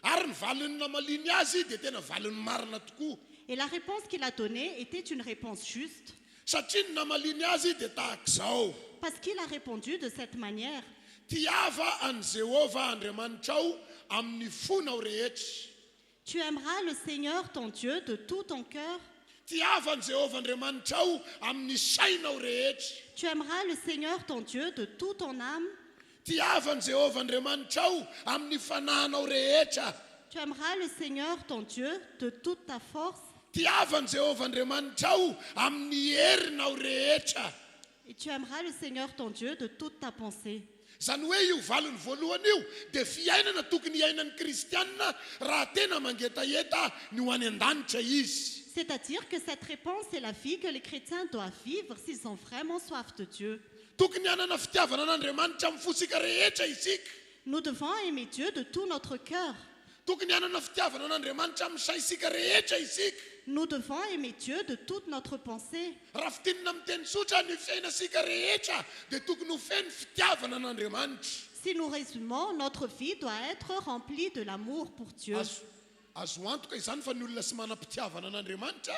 Ary ny valiny namaliny azy dia tena valiny marina tokoa. Et la réponse qu'il a donnée était une réponse juste. Satria ny namaliny azy dia tahak'izao. Parce qu'il a répondu de cette manière. Tiava an Jehova Andriamanitrao amin'ny fonao rehetra. Tu aimeras le Seigneur ton Dieu de tout ton cœur. Tiava an Jehova Andriamanitrao amin'ny sainao rehetra. Tu aimeras le Seigneur ton Dieu de toute ton âme. Tiava an Jehova Andriamanitrao amin'ny fanahinao rehetra. Tu aimeras le Seigneur ton Dieu de toute ta force. Tiava an Jehova Andriamanitrao amin'ny herinao rehetra. Et tu aimeras le Seigneur ton Dieu de toute ta pensée. Zany hoe io valiny voalohany io dia fiainana tokony iainan'ny kristianina raha tena mangetaeta ny ho any an-danitra izy. C'est-à-dire que cette réponse est la vie que les chrétiens doivent vivre s'ils ont vraiment soif de Dieu. Tokony hanana fitiavana an'Andriamanitra amin'ny fosika rehetra isika. Nous devons aimer Dieu de tout notre cœur. Tokony hanana fitiavana an'Andriamanitra amin'ny saisika rehetra isika. Nous devons aimer Dieu de toute notre pensée. Raha fitinina amin'ny teny sotra ny fiainasika rehetra dia tokony ho feno fitiavana an'Andriamanitra. Si nous résumons, notre vie doit être remplie de l'amour pour Dieu. Azo antoka izany fa ny olona sy manam-pitiavana an'Andriamanitra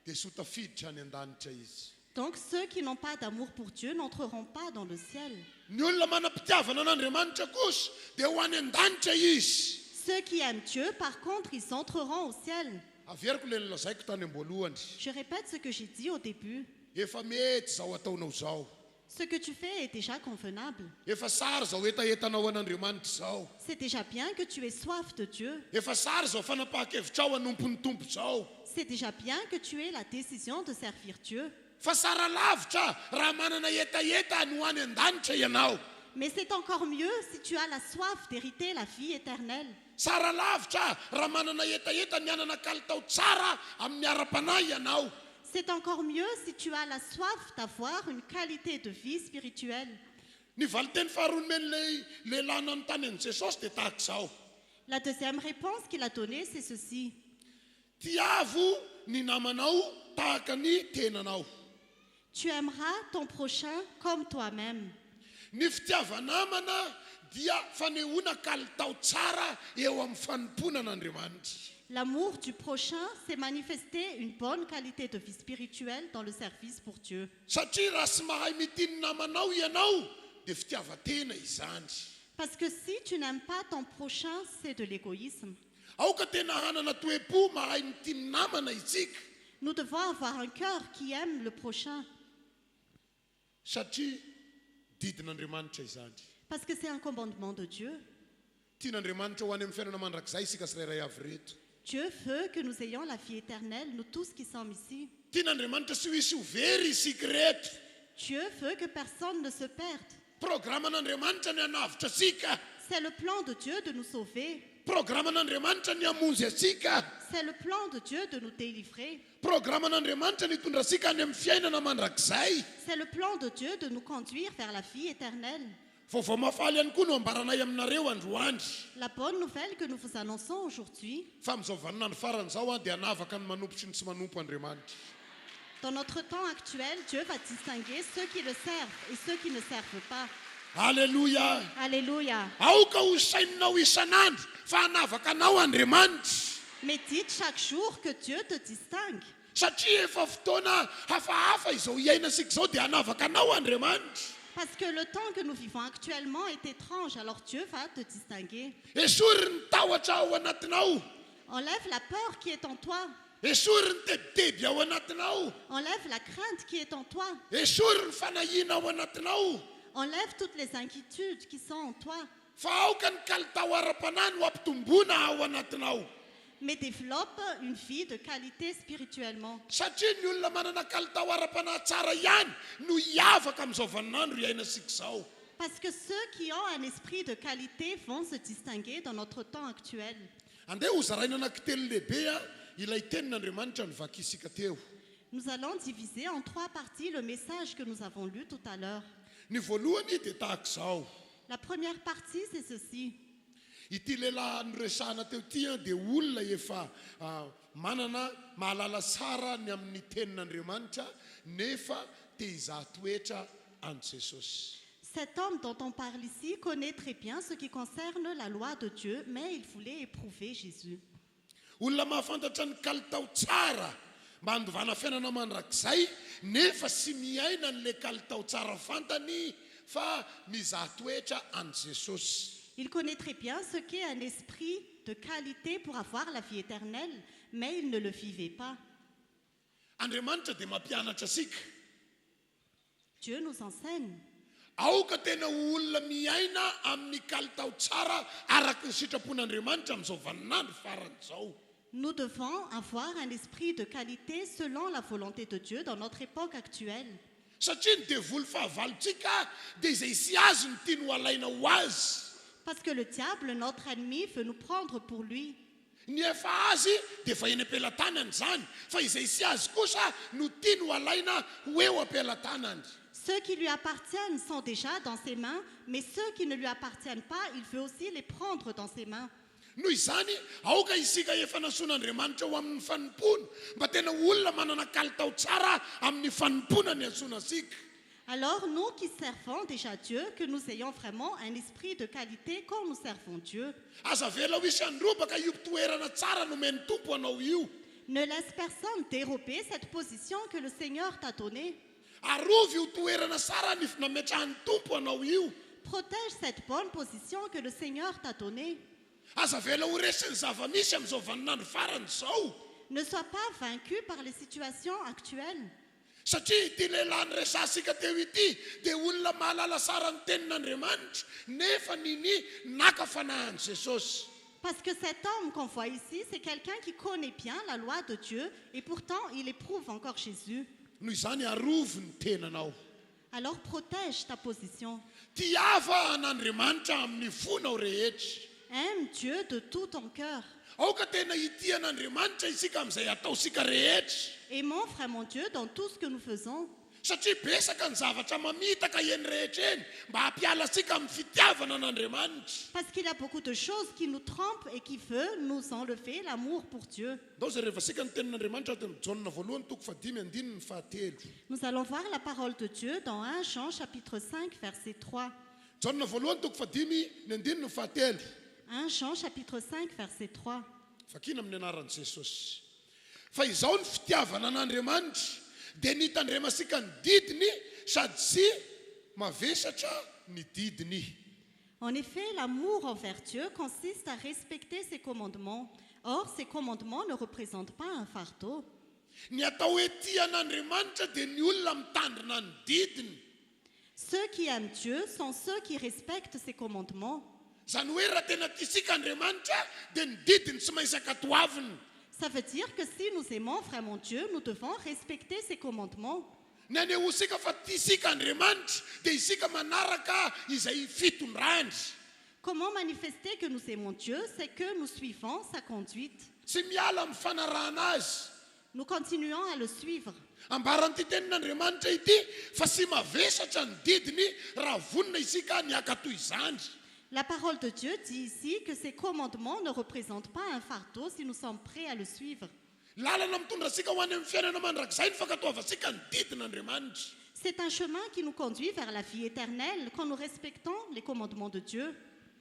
dia so tafiditra any an-danitra izy. Donc ceux qui n'ont pas d'amour pour Dieu n'entreront pas dans le ciel. Ny olona manam-pitiavana an'Andriamanitra kosa dia ho any an-danitra izy. Ceux qui aiment Dieu, par contre, ils entreront au ciel. Averiko le nilazaiko tany am-boalohany. Je répète ce que j'ai dit au début. Efa mety zao ataonao zao. Ce que tu fais est déjà convenable. Efa sara zao etaetanao an'Andriamanitra zao. C'est déjà bien que tu aies soif de Dieu. Efa sara zao fanapahan-kevitrao hanompon'ny tompo zao. C'est déjà bien que tu aies la décision de servir Dieu. Fa sara lavitra raha manana etaeta ny ho any an-danitra ianao. Mais c'est encore mieux si tu as la soif d'hériter la vie éternelle. Sara lavitra raha manana etaeta ny hanana kalitao tsara amin'ny ara-panahy ianao. C'est encore mieux si tu as la soif d'avoir une qualité de vie spirituelle. Ny valiteny faharoa nomeny lehilahy nanontany an'i Jesosy dia tahak'izao. La deuxième réponse qu'il a donnée, c'est ceci. Tiavo ny namanao tahaka ny tenanao. Tu aimeras ton prochain comme toi-même. Ny fitiavanamana dia fanehoana kalitao tsara eo amin'ny fanompona an'Andriamanitra. L'amour du prochain, c'est manifester une bonne qualité de vie spirituelle dans le service pour Dieu. Satria raha sy mahay mitiny namanao ianao dia fitiavatena izany. Parce que si tu n'aimes pas ton prochain, c'est de l'égoïsme. Aoka tena hanana toe-po mahay mitiny namana isika. Nous devons avoir un cœur qui aime le prochain. Satria didin'Andriamanitra izany. Parce que c'est un commandement de Dieu. tian'andriamanitra ho any amin'ny fiainana mandrakizay isika tsirairay avy reto. Dieu veut que nous ayons la vie éternelle, nous tous qui sommes ici. Tian'andriamanitra sy ho hisy ho very isika reto. Dieu veut que personne ne se perde. Programan'andriamanitra ny hanavitra asika. C'est le plan de Dieu de nous sauver. Programan'andriamanitra ny hamonjy asika. C'est le plan de Dieu de nous délivrer. Programan'andriamanitra ny hitondra asika any amin'ny fiainana mandrakizay. C'est le plan de Dieu de nous conduire vers la vie éternelle. Vaovao mafaly ihany koa no ambaranay aminareo androandry. La bonne nouvelle que nous vous annonçons aujourd'hui, Fa amin'izao vaninandro farany zao dia hanavaka ny manompo sy ny tsy manompo Andriamanitra. dans notre temps actuel, Dieu va distinguer ceux qui le servent et ceux qui ne servent pas. Halleluja. Alléluia. Aoka ho saininao isan'andro fa hanavaka anao Andriamanitra. Mais dites chaque jour que Dieu te distingue. Satria efa fotoana hafahafa izao iainasika izao dia hanavaka anao Andriamanitra. Parce que le temps que nous vivons actuellement est étrange, alors Dieu va te distinguer. Esory ny tahotra ao anatinao. Enlève la peur qui est en toi. Esory ny tebiteby ao anatinao. Enlève la crainte qui est en toi. Esory ny fanahiana ao anatinao. Enlève toutes les inquiétudes qui sont en toi. Fa aoka ny kalitao ara-panahy no ampitombona ao anatinao. Mais développe une vie de qualité spirituellement. Satria ny olona manana kalitao ara-panahy tsara ihany no hiavaka amin'izao vaninandro iainasika izao. Parce que ceux qui ont un esprit de qualité vont se distinguer dans notre temps actuel. Andeha ho zaraina anankitelo lehibe ilay tenin'Andriamanitra no vakisika teo. Nous allons diviser en 3 parties le message que nous avons lu tout à l'heure. Ny voalohany dia tahaka izao. La première partie, c'est ceci. Ity lehilahy noresahana teo ity dia olona efa manana mahalala tsara ny amin'ny tenin'Andriamanitra nefa te hizaha toetra an Jesosy. Cet homme dont on parle ici connaît très bien ce qui concerne la loi de Dieu, mais il voulait éprouver Jésus. Olona mahafantatra ny kalitao tsara mba handovana fiainana mandrakizay nefa sy miaina n'le kalitao tsara fantany fa mizaha toetra an Jesosy. Il connaît très bien ce qu'est un esprit de qualité pour avoir la vie éternelle, mais il ne le vivait pas. Andriamanitra dia mampianatra asika. Dieu nous enseigne. Aoka tena olona miaina amin'ny kalitao tsara araka ny sitrapon'Andriamanitra amin'izao vaninandro farany izao. Nous devons avoir un esprit de qualité selon la volonté de Dieu dans notre époque actuelle. Satria ny devoly fahavalontsika dia izay sy azy ny tia no alaina ho azy. Parce que le diable, notre ennemi, veut nous prendre pour lui. Ny efa azy dia efa eny am-pelantanany izany fa izay sy azy kosa no tia no alaina ho eo am-pelantanany. Ceux qui lui appartiennent sont déjà dans ses mains, mais ceux qui ne lui appartiennent pas, il veut aussi les prendre dans ses mains. Noho izany aoka isika efa nasoan'Andriamanitra ho amin'ny fanimpona mba tena olona manana kalitao tsara amin'ny fanimpona ny antsoina asika. Alors nous qui servons déjà Dieu, que nous ayons vraiment un esprit de qualité quand nous servons Dieu. Aza vela ho isy androbaka io toerana tsara nomeny tompo anao io. Ne laisse personne dérober cette position que le Seigneur t'a donnée. Arovy io toerana tsara ny nametrahan'ny tompo anao io. Protège cette bonne position que le Seigneur t'a donnée. Aza vela ho resiny zava-misy amin'izao vaninandro farany izao. Ne sois pas vaincu par les situations actuelles. Satria ity lehilahy nyresahsika teo ity dia olona mahalala tsara ny tenin'Andriamanitra nefa nini naka fanahan'i Jesosy. Parce que cet homme qu'on voit ici, c'est quelqu'un qui connaît bien la loi de Dieu et pourtant il éprouve encore Jésus. Noho izany arovy ny tenanao. Alors protège ta position. Tiava an'Andriamanitra amin'ny fonao rehetra. Aime Dieu de tout ton cœur. Aoka tena itian'Andriamanitra isika amin'izay ataosika rehetra. Aimons vraiment Dieu dans tout ce que nous faisons. Satria besaka ny zavatra mamitaka eny rehetra eny mba hampiala asika amin'ny fitiavana an'Andriamanitra. Parce qu'il y a beaucoup de choses qui nous trompent et qui veulent nous enlever l'amour pour Dieu. Ndao zay rehefa asika ny tenin'Andriamanitra teny Jaona voalohany toko 5:4. Nous allons voir la parole de Dieu dans 1 Jean chapitre 5 verset 3. Jaona voalohany toko 5:4. 1 Jean chapitre 5 verset 3. Vakina amin'ny anaran'i Jesosy. Fa izao ny fitiavana an'Andriamanitra dia nitandrema asika ny didiny sady sy mavesatra ny didiny. En effet, l'amour envers Dieu consiste à respecter ses commandements. Or, ces commandements ne représentent pas un fardeau. Ny atao hoe tia an'Andriamanitra dia ny olona mitandrina ny didiny. Ceux qui aiment Dieu sont ceux qui respectent ses commandements. Zany hoe raha tena tiasika Andriamanitra dia ny didiny tsy maintsy ankatoaviny. Ça veut dire que si nous aimons vraiment Dieu, nous devons respecter ses commandements. Ny anehosika fa tiasika Andriamanitra dia isika manaraka izay fitondrany. Comment manifester que nous aimons Dieu? C'est que nous suivons sa conduite. Tsy miala amin'ny fanarahana azy. Nous continuons à le suivre. Ambaran'ity tenin'Andriamanitra ity fa sy mavesatra ny didiny raha vonina isika niaka toy izany. La parole de Dieu dit ici que ces commandements ne représentent pas un fardeau si nous sommes prêts à le suivre. Lalana mitondra asika ho any amin'ny fiainana mandrakizay ny fankatoavasika ny didin'Andriamanitra. C'est un chemin qui nous conduit vers la vie éternelle quand nous respectons les commandements de Dieu.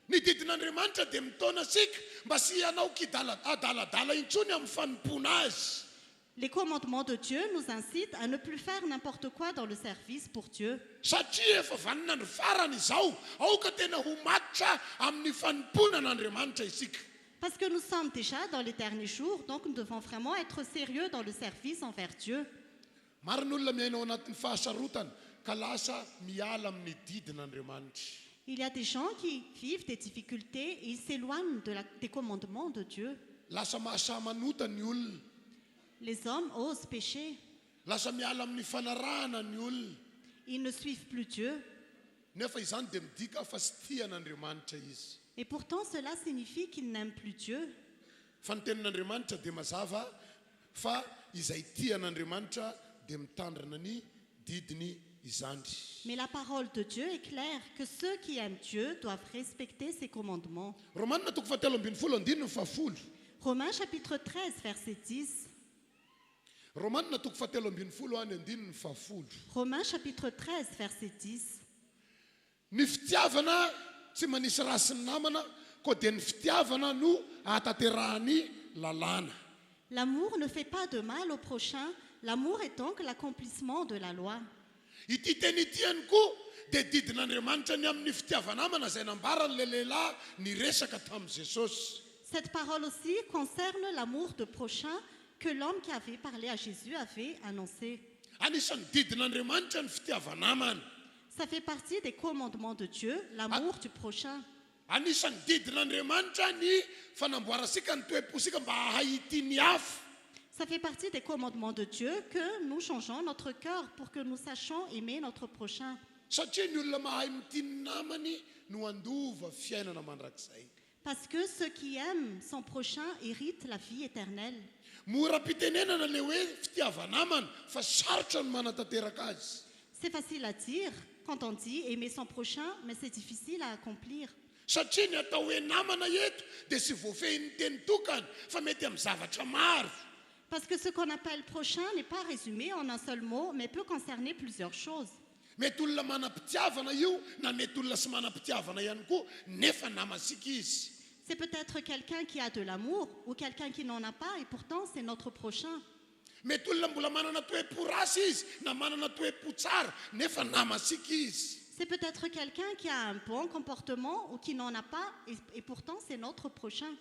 Ny didin'Andriamanitra dia mitona asika mba sy hanao adaladala intsony amin'ny fanompona azy. Les commandements de Dieu nous incitent à ne plus faire n'importe quoi dans le service pour Dieu. Satria efa vaninandro farany izao aoka tena ho matotra amin'ny fanompona an'Andriamanitra isika. Parce que nous sommes déjà dans les derniers jours, donc nous devons vraiment être sérieux dans le service envers Dieu. Maro ny olona miaina ao anatin'ny fahasarotana ka lasa miala amin'ny didin'Andriamanitra. Il y a des gens qui vivent des difficultés et ils s'éloignent des commandements de Dieu. Lasa mahasamanota ny olona. Les hommes osent pécher. Lasa miala amin'ny fanarahana ny olona. Ils ne suivent plus Dieu. Nefa izany dia midika fa tsy tian'Andriamanitra izy. Et pourtant, cela signifie qu'ils n'aiment plus Dieu. Fa ny tenin'Andriamanitra dia mazava fa izay tian'Andriamanitra dia mitandrina ny didiny izany. Mais la parole de Dieu est claire que ceux qui aiment Dieu doivent respecter ses commandements. Romanina toko 7:10. Romains chapitre 13, verset 10. Romanina toko 7:10. Romains chapitre 13, verset 10. Ny fitiavana tsy manisy rasy ny namana koa dia ny fitiavana no ahatanterahany lalàna. L'amour ne fait pas de mal au prochain. L'amour est donc l'accomplissement de la loi. Ity teny ity ihany koa dia didin'Andriamanitra ny amin'ny fitiavanamana izay nambaran'ilay lehilahy niresaka tamin'i Jesosy. Cette parole aussi concerne l'amour de prochain que l'homme qui avait parlé à Jésus avait annoncé. Anisan'ny didin'Andriamanitra ny fitiavanamana. Ça fait partie des commandements de Dieu, l'amour du prochain. Anisan'ny didin'Andriamanitra ny fanamboarasika ny toe-posika mba hahay ity ny hafa. Ça fait partie des commandements de Dieu que nous changeons notre cœur pour que nous sachions aimer notre prochain. Satria ny olona mahay mitiny namany no andova fiainana mandrakizay. Parce que ceux qui aiment son prochain héritent la vie éternelle. Mora pitenenana le hoe fitiavanamana fa sarotra ny manatanteraka azy. C'est facile à dire quand on dit aimer son prochain, mais c'est difficile à accomplir. Satria ny atao hoe namana eto dia sy voafehin'ny teny tokana fa mety amin'ny zavatra maro. Parce que ce qu'on appelle prochain n'est pas résumé en un seul mot, mais peut concerner plusieurs choses. Mety olona manam-pitiavana io na mety olona sy manam-pitiavana ihany koa nefa namasika izy. C'est peut-être quelqu'un qui a de l'amour ou quelqu'un qui n'en a pas et pourtant c'est notre prochain. Mety olona mbola manana toe-po rasy izy na manana toe-po tsara nefa namasika izy. C'est peut-être quelqu'un qui a un bon comportement ou qui n'en a pas et pourtant c'est notre prochain.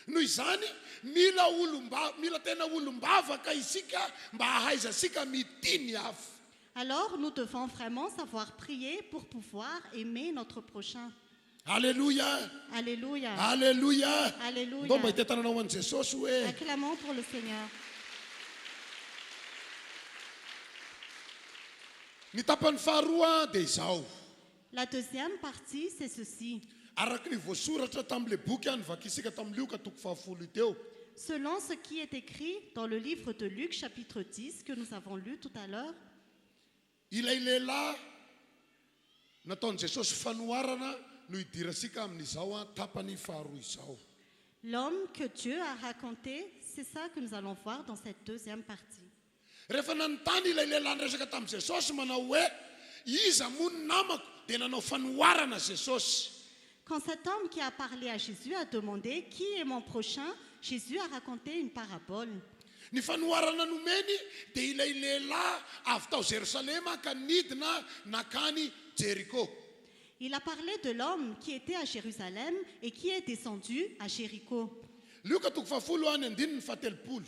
Noho izany mila tena olombavaka isika mba ahaizasika mitiny hafa. Alors nous devons vraiment savoir prier pour pouvoir aimer notre prochain. Alléluia. Alléluia. Alléluia. Alléluia. Mba mahita tananao an'i Jesosy hoe Acclamons pour le Seigneur. ny tapany faharoa dia izao. La deuxième partie, c'est ceci. Araka ny voasoratra tamin'ilay boky any vakisika tamin'ny Luka toko 10 teo. Selon ce qui est écrit dans le livre de Luc chapitre 10 que nous avons lu tout à l'heure, Ilay lehilahy nataon'i Jesosy fanoharana no idirasika amin'izao tapany faharoa izao. l'homme que Dieu a raconté, c'est ça que nous allons voir dans cette deuxième partie. Rehefa nanontany ilay lehilahy niresaka tamin'i Jesosy manao hoe iza moa ny namako dia nanao fanoharana Jesosy. Quand cet homme qui a parlé à Jésus a demandé « Qui est mon prochain ?», Jésus a raconté une parabole. Ny fanoharana nomeny dia ilay lehilahy avy tao Jérusalema ka nidina nakany Jéricho. Il a parlé de l'homme qui était à Jérusalem et qui est descendu à Jéricho. Luka toko 10:17.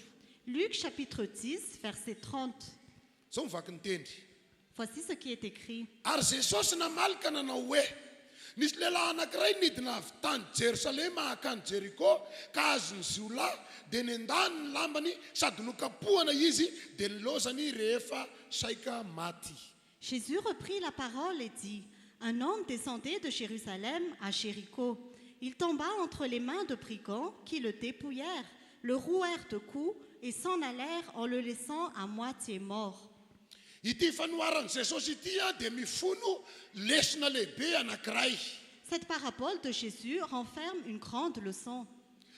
Luc chapitre 10, verset 30. Zao mivaky ny teny. Voici ce qui est écrit. Ary Jesosy namalaka nanao hoe nisy lehilahy anankiray nidina avy tany Jerosalema akany Jeriko ka azony ziola dia nendany ny lambany sady nokapohana izy dia nilozany rehefa saika maty. Jésus reprit la parole et dit, un homme descendait de Jérusalem à Jéricho. Il tomba entre les mains de brigands qui le dépouillèrent, le rouèrent de coups et s'en allèrent en le laissant à moitié mort. Ity fanoaran'i Jesosy ity dia mifono lesona lehibe anankiray. Cette parabole de Jésus renferme une grande leçon.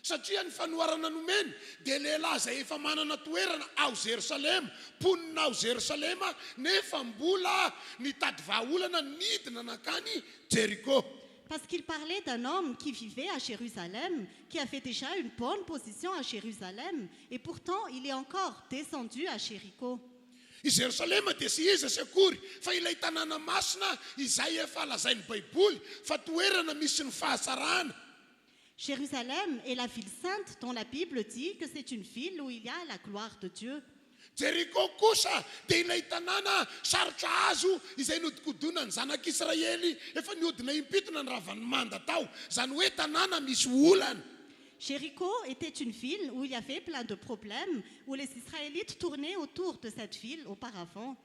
Satria ny fanoarana nomeny dia lehilahy izay efa manana toerana ao Jerosalema, ponina ao Jerosalema, nefa mbola nitady vahaolana nidina nakany Jeriko. Parce qu'il parlait d'un homme qui vivait à Jérusalem, qui avait déjà une bonne position à Jérusalem, et pourtant il est encore descendu à Jéricho. I Jerosalema dia sy iza sekory fa ilay tanàna masina izay efa lazain'ny Baiboly fa toerana misy ny fahasarana. Jérusalem est la ville sainte dont la Bible dit que c'est une ville où il y a la gloire de Dieu. Jeriko kosa dia ilay tanàna sarotra azo izay nodikodonany zanak'Israely efa niodina impitona ny ravan'ny manda tao, zany hoe tanàna misy olana. Jéricho était une ville où il y avait plein de problèmes, où les Israélites tournaient autour de cette ville auparavant.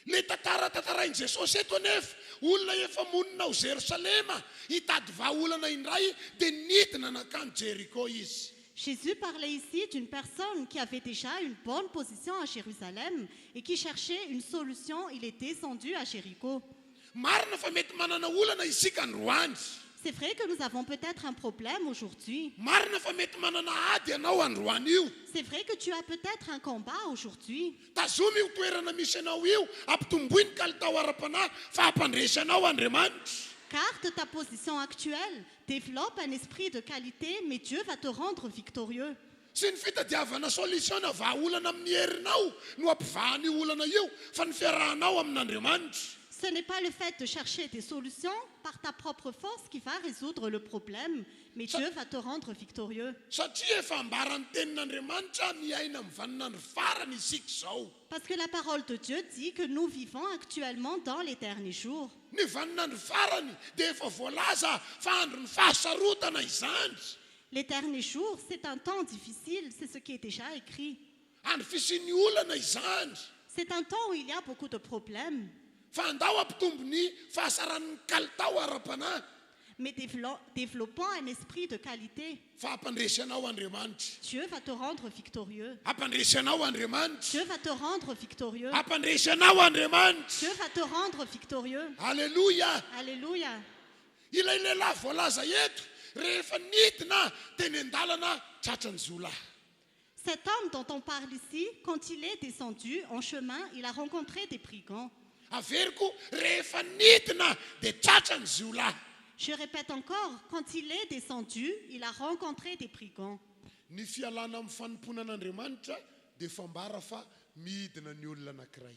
Le tatarainy Jesosy eto anefa olona efa monina ao Jerosalema hitady vahaolana indray dia nidina nakany Jeriko izy. Jésus parlait ici d'une personne qui avait déjà une bonne position à Jérusalem et qui cherchait une solution. Il est descendu à Jéricho. Marina fa mety manana olana isika androany. C'est vrai que nous avons peut-être un problème aujourd'hui. Marina fa mety manana ady ianao androany io. C'est vrai que tu as peut-être un combat aujourd'hui. Tazomy io toerana misy anao io ampitomboiny kalitao ara-panahy fa hampandresy anao Andriamanitra. Car de ta position actuelle, développe un esprit de qualité, mais Dieu va te rendre victorieux. Sy ny fitadiavana solutiona vahaolana amin'ny herinao no ampivahany io olana io fa ny fiarahanao amin'Andriamanitra. Ce n'est pas le fait de chercher des solutions par ta propre force qui va résoudre le problème, mais Dieu va te rendre victorieux. Satria efa ambarany tenin'Andriamanitra miaina mivanona ny farany isika izao. Parce que la parole de Dieu dit que nous vivons actuellement dans les derniers jours. Ny vanona ny farany dia efa voalaza fa andro ny fahasarotana izany. Les derniers jours, c'est un temps difficile, c'est ce qui est déjà écrit. Andro fisian'ny olana izany. C'est un temps où il y a beaucoup de problèmes. Fa andao ampitombo ny fahasaran'ny kalitao ara-panahy. Mais développant un esprit de qualité, Fa hampandresy anao Andriamanitra. Dieu va te rendre victorieux. Hampandresy anao Andriamanitra. Dieu va te rendre victorieux. Hampandresy anao Andriamanitra. Dieu va te rendre victorieux. Alléluia. Alléluia. Ilay lehilahy voalaza eto rehefa nidina teny an-dalana tratran'ny zolahy. Cet homme dont on parle ici, quand il est descendu en chemin, il a rencontré des brigands. Averiko rehefa nidina dia tratran'ny zolahy. Je répète encore, quand il est descendu, il a rencontré des brigands. Ny fialana amin'ny fanomponan'Andriamanitra dia fambara fa midina ny olona anankiray.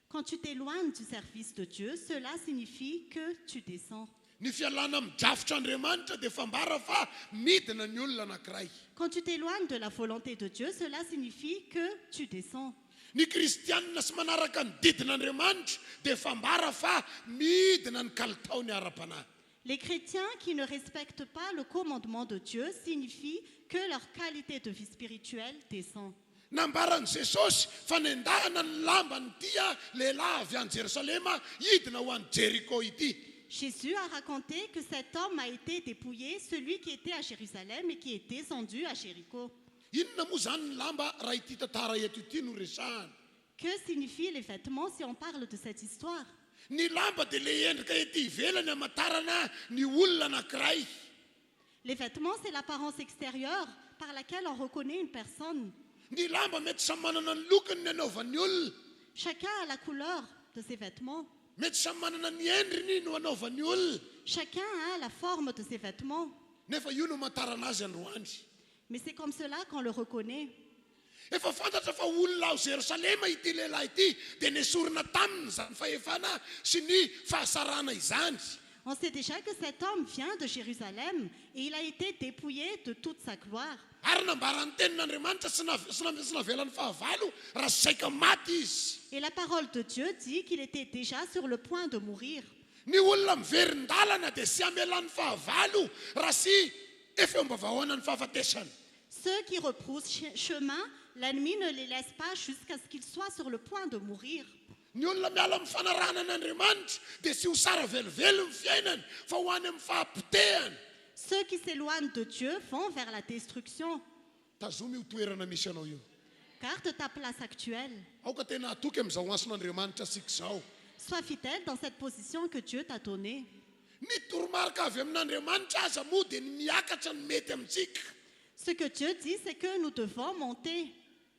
Quand tu t'éloignes du service de Dieu, cela signifie que tu descends. Ny fialana amin'ny drafitr'Andriamanitra dia fambara fa midina ny olona anankiray. Quand tu t'éloignes de la volonté de Dieu, cela signifie que tu descends. Ny kristianina sy manaraka ny didin'Andriamanitra dia fambara fa midina ny kalitaony ara-panahy. Les chrétiens qui ne respectent pas le commandement de Dieu signifie que leur qualité de vie spirituelle descend. Nambarany Jesosy fa nendahana ny lambany tia lehilahy avy any Jerosalema hidina ho any Jeriko ity. Jésus a raconté que cet homme a été dépouillé, celui qui était à Jérusalem et qui est descendu à Jéricho. Inona moa zany ny lamba raha ity tantara eto ity no resahana? Que signifient les vêtements si on parle de cette histoire? Ny lamba dia le endrika ety ivelany hamantarana ny olona anankiray. Les vêtements, c'est l'apparence extérieure par laquelle on reconnaît une personne. Ny lamba mety samy manana ny lokony ny anaovan'ny olona. Chacun a la couleur de ses vêtements. Mety samy manana ny endriny no anaovan'ny olona. Chacun a la forme de ses vêtements. Nefa io no hamantarana azy androany. Mais c'est comme cela qu'on le reconnaît. Efa fantatra fa olona ao Jerosalema ity lehilahy ity dia nesorina taminy zany fahefana sy ny fahasarana izany. On sait déjà que cet homme vient de Jérusalem et il a été dépouillé de toute sa gloire. Ary nambarany tenin'Andriamanitra sy navelan'ny fahavalo raha saika maty izy. Et la parole de Dieu dit qu'il était déjà sur le point de mourir. Ny olona miverin-dalana dia sy amelan'ny fahavalo raha sy efa eo am-bavahoana ny fahafatesany. Ceux qui reproussent chemin, l'ennemi ne les laisse pas jusqu'à ce qu'ils soient sur le point de mourir. Ny olona miala amin'ny fanarahana an'Andriamanitra dia sy ho sara velivelo ny fiainany fa ho any amin'ny fahampitehany. Ceux qui s'éloignent de Dieu vont vers la destruction. Tazomy io toerana misy anao io. Garde ta place actuelle. Aoka tena atoky amin'izao ason'Andriamanitra sika izao. Sois fidèle dans cette position que Dieu t'a donnée. Ny toromarika avy amin'Andriamanitra aza moa dia ny miakatra ny mety amintsika. Ce que Dieu dit, c'est que nous devons monter.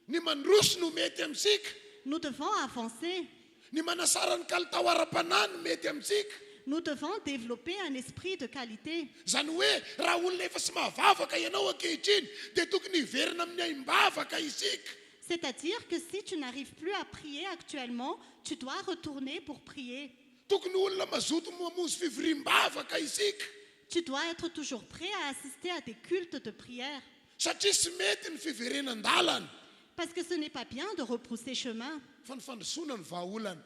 Ny mandroso no mety amintsika. Nous devons avancer. Ny manasara ny kalitao ara-panahy no mety amintsika. Nous devons développer un esprit de qualité. Zany hoe raha olona efa sy mahavavaka ianao ankehitriny dia tokony hiverina amin'ny aimbavaka isika. C'est-à-dire que si tu n'arrives plus à prier actuellement, tu dois retourner pour prier. Tokony olona mazoto mamonjy fivoriam-bavaka isika. Tu dois être toujours prêt à assister à des cultes de prière. Satria sy mety ny fiverenan-dalana. Parce que ce n'est pas bien de repousser chemin. Fa ny fandrosoana ny vahaolana.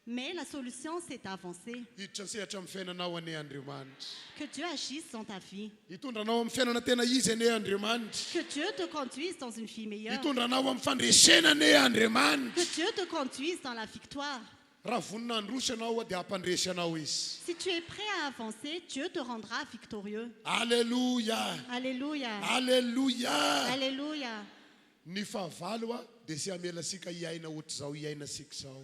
Mais la solution, c'est d'avancer. Hiditra ny sehatra amin'ny fiainanao ane Andriamanitra. Que Dieu agisse dans ta vie. Hitondranao amin'ny fiainana tena izy ane Andriamanitra. Que Dieu te conduise dans une vie meilleure. Hitondranao amin'ny fandresena ane Andriamanitra. Que Dieu te conduise dans la victoire. Raha vonina androso ianao dia hampandresy anao izy. Si tu es prêt à avancer, Dieu te rendra victorieux. Alléluia. Alléluia. Alléluia. Alléluia. Ny fahavalo dia sy amela sika hiaina ohatr'izao hiaina sika izao.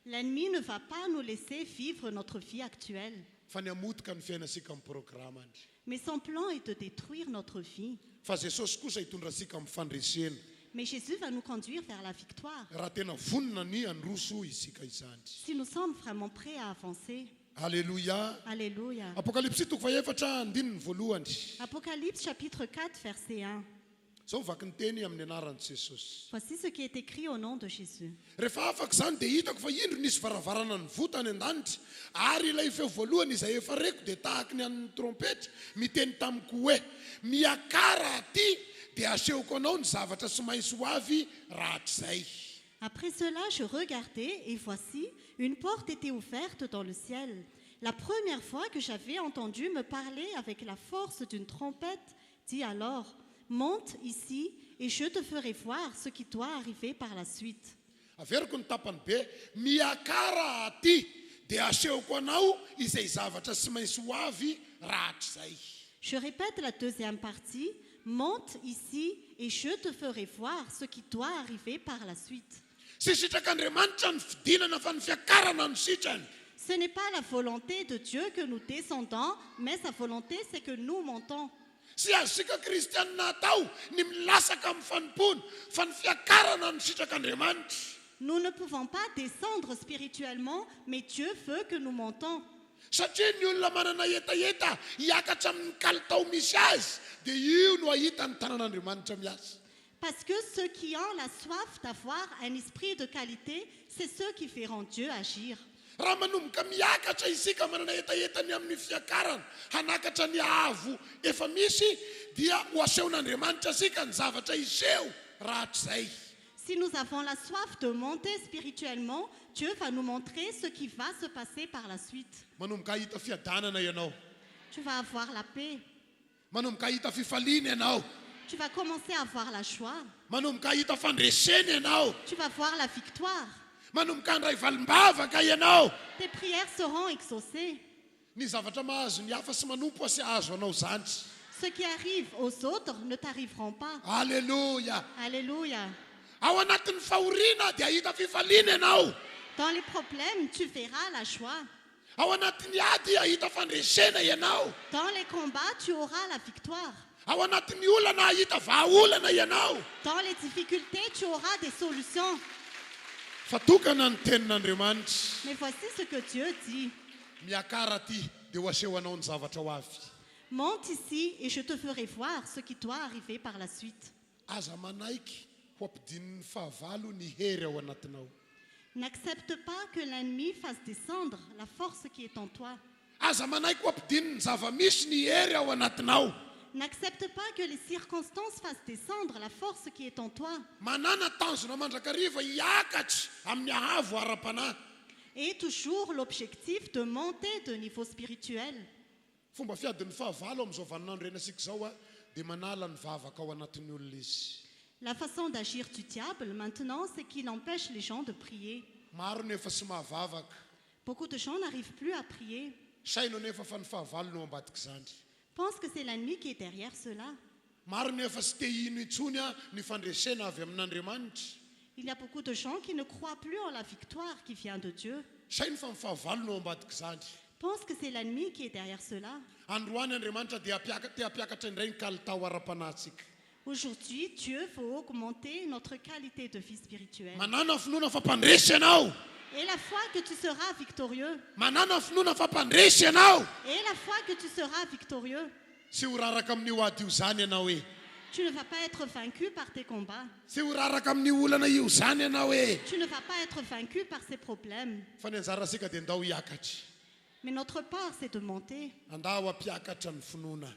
L'ennemi ne va pas nous laisser vivre notre vie actuelle. Fa ny hamotika ny fiaina sika amin'ny programany. Mais son plan est de détruire notre vie. Fa Jesosy kosa hitondra sika amin'ny fandresena. Mais Jésus va nous conduire vers la victoire. Raha tena vonina ny androso isika izany. Si nous sommes vraiment prêts à avancer. Alléluia. Alléluia. Apocalypse 2:4 Apocalypse chapitre 4 verset 1. Zao vaky ny teny amin'ny anaran'i Jesosy. Voici ce qui est écrit au nom de Jésus. Rehefa afaka izany dia hitako fa indro nisy varavarana ny votany an-danitra ary ilay feo voalohany izay efa reko dia tahaka ny an'ny trompetra miteny tamiko hoe miakara aty dia asehoko anao ny zavatra sy maintsy ho avy rahatr'izay. Après cela, je regardais et voici, une porte était ouverte dans le ciel. La première fois que j'avais entendu me parler avec la force d'une trompette, dit alors, monte ici et je te ferai voir ce qui doit arriver par la suite. Averiko ny tapany be miakara aty dia asehoko anao izay zavatra sy maintsy ho avy rahatr'izay. Je répète la deuxième partie, monte ici et je te ferai voir ce qui doit arriver par la suite. Sy sitrak'Andriamanitra ny fidinana fa ny fiakarana no sitrany. Ce n'est pas la volonté de Dieu que nous descendons, mais sa volonté c'est que nous montons. Sy azosika kristianina atao ny milasaka amin'ny fanompony fa ny fiakarana no sitrak'Andriamanitra. Nous ne pouvons pas descendre spirituellement, mais Dieu veut que nous montons. Satria ny olona manana etaeta hiakatra amin'ny kalitao misy azy dia io no ahita ny tanan'Andriamanitra miasa. Parce que ceux qui ont la soif d'avoir un esprit de qualité, c'est ceux qui feront Dieu agir. Raha manomboka miakatra isika manana etaetany amin'ny fiakarana hanakatra ny avo efa misy dia ho asehon'Andriamanitra sika ny zavatra iseho rahatr'izay. Si nous avons la soif de monter spirituellement, Dieu va nous montrer ce qui va se passer par la suite. Manomboka hita fiadanana ianao. Tu vas avoir la paix. Manomboka hita fifaliana ianao. Tu vas commencer à avoir la joie. Manomboka hita fandresena ianao. Tu vas voir la victoire. Manomboka handray valim-bavaka ianao. Tes prières seront exaucées. Ny zavatra mahazo ny hafa sy manompo sy azo anao zany. Ce qui arrive aux autres ne t'arriveront pas. Alléluia. Alléluia. Ao anatin'ny fahoriana dia hita fifaliana ianao. Dans les problèmes, tu verras la joie. Ao anatin'ny ady hita fandresena ianao. Dans les combats, tu auras la victoire. Ao anatin'ny olana hita vahaolana ianao. Dans les difficultés, tu auras des solutions. Fa tokana ny tenin'Andriamanitra. Mais voici ce que Dieu dit. Miakara aty dia ho aseho anao ny zavatra ho avy. Monte ici et je te ferai voir ce qui doit arriver par la suite. Aza manaiky ho ampidinin'ny fahavalo ny hery ao anatinao. N'accepte pas que l'ennemi fasse descendre la force qui est en toi. Aza manaiky ho ampidinin'ny zava-misy ny hery ao anatinao. N'accepte pas que les circonstances fassent descendre la force qui est en toi. Manana tanjona mandrakariva hiakatra amin'ny ahavo ara-panahy. et toujours l'objectif de monter de niveau spirituel. Fomba fiadin'ny fahavalo amin'izao vaninandro renasika zao a dia manala ny vavaka ao anatin'ny olona izy. La façon d'agir du diable maintenant, c'est qu'il empêche les gens de prier. Maro nefa sy mahavavaka. Beaucoup de gens n'arrivent plus à prier. Sainao nefa fa ny fahavalo no ambadika izany. Pensent que c'est l'ennemi qui est derrière cela. Maro nefa sy te hino intsony a ny fandresena avy amin'Andriamanitra. Il y a beaucoup de gens qui ne croient plus en la victoire qui vient de Dieu. Sainy fa ny fahavalo no ambadika izany. Pensent que c'est l'ennemi qui est derrière cela. Androany Andriamanitra dia te hampiakatra indray ny kalitao ara-panahintsika. Aujourd'hui, Dieu veut augmenter notre qualité de vie spirituelle. Manana finoana fampandresy ianao. Et la foi que tu seras victorieux. Manana finoana fampandresy ianao. Et la foi que tu seras victorieux. Sy ho raraka amin'ny hoady io zany ianao e. Tu ne vas pas être vaincu par tes combats. Sy ho raraka amin'ny olana io zany ianao e. Tu ne vas pas être vaincu par ces problèmes. Fa ny anjarasika dia andao hiakatra. Mais notre part, c'est de monter. Andao hampiakatra ny finoana.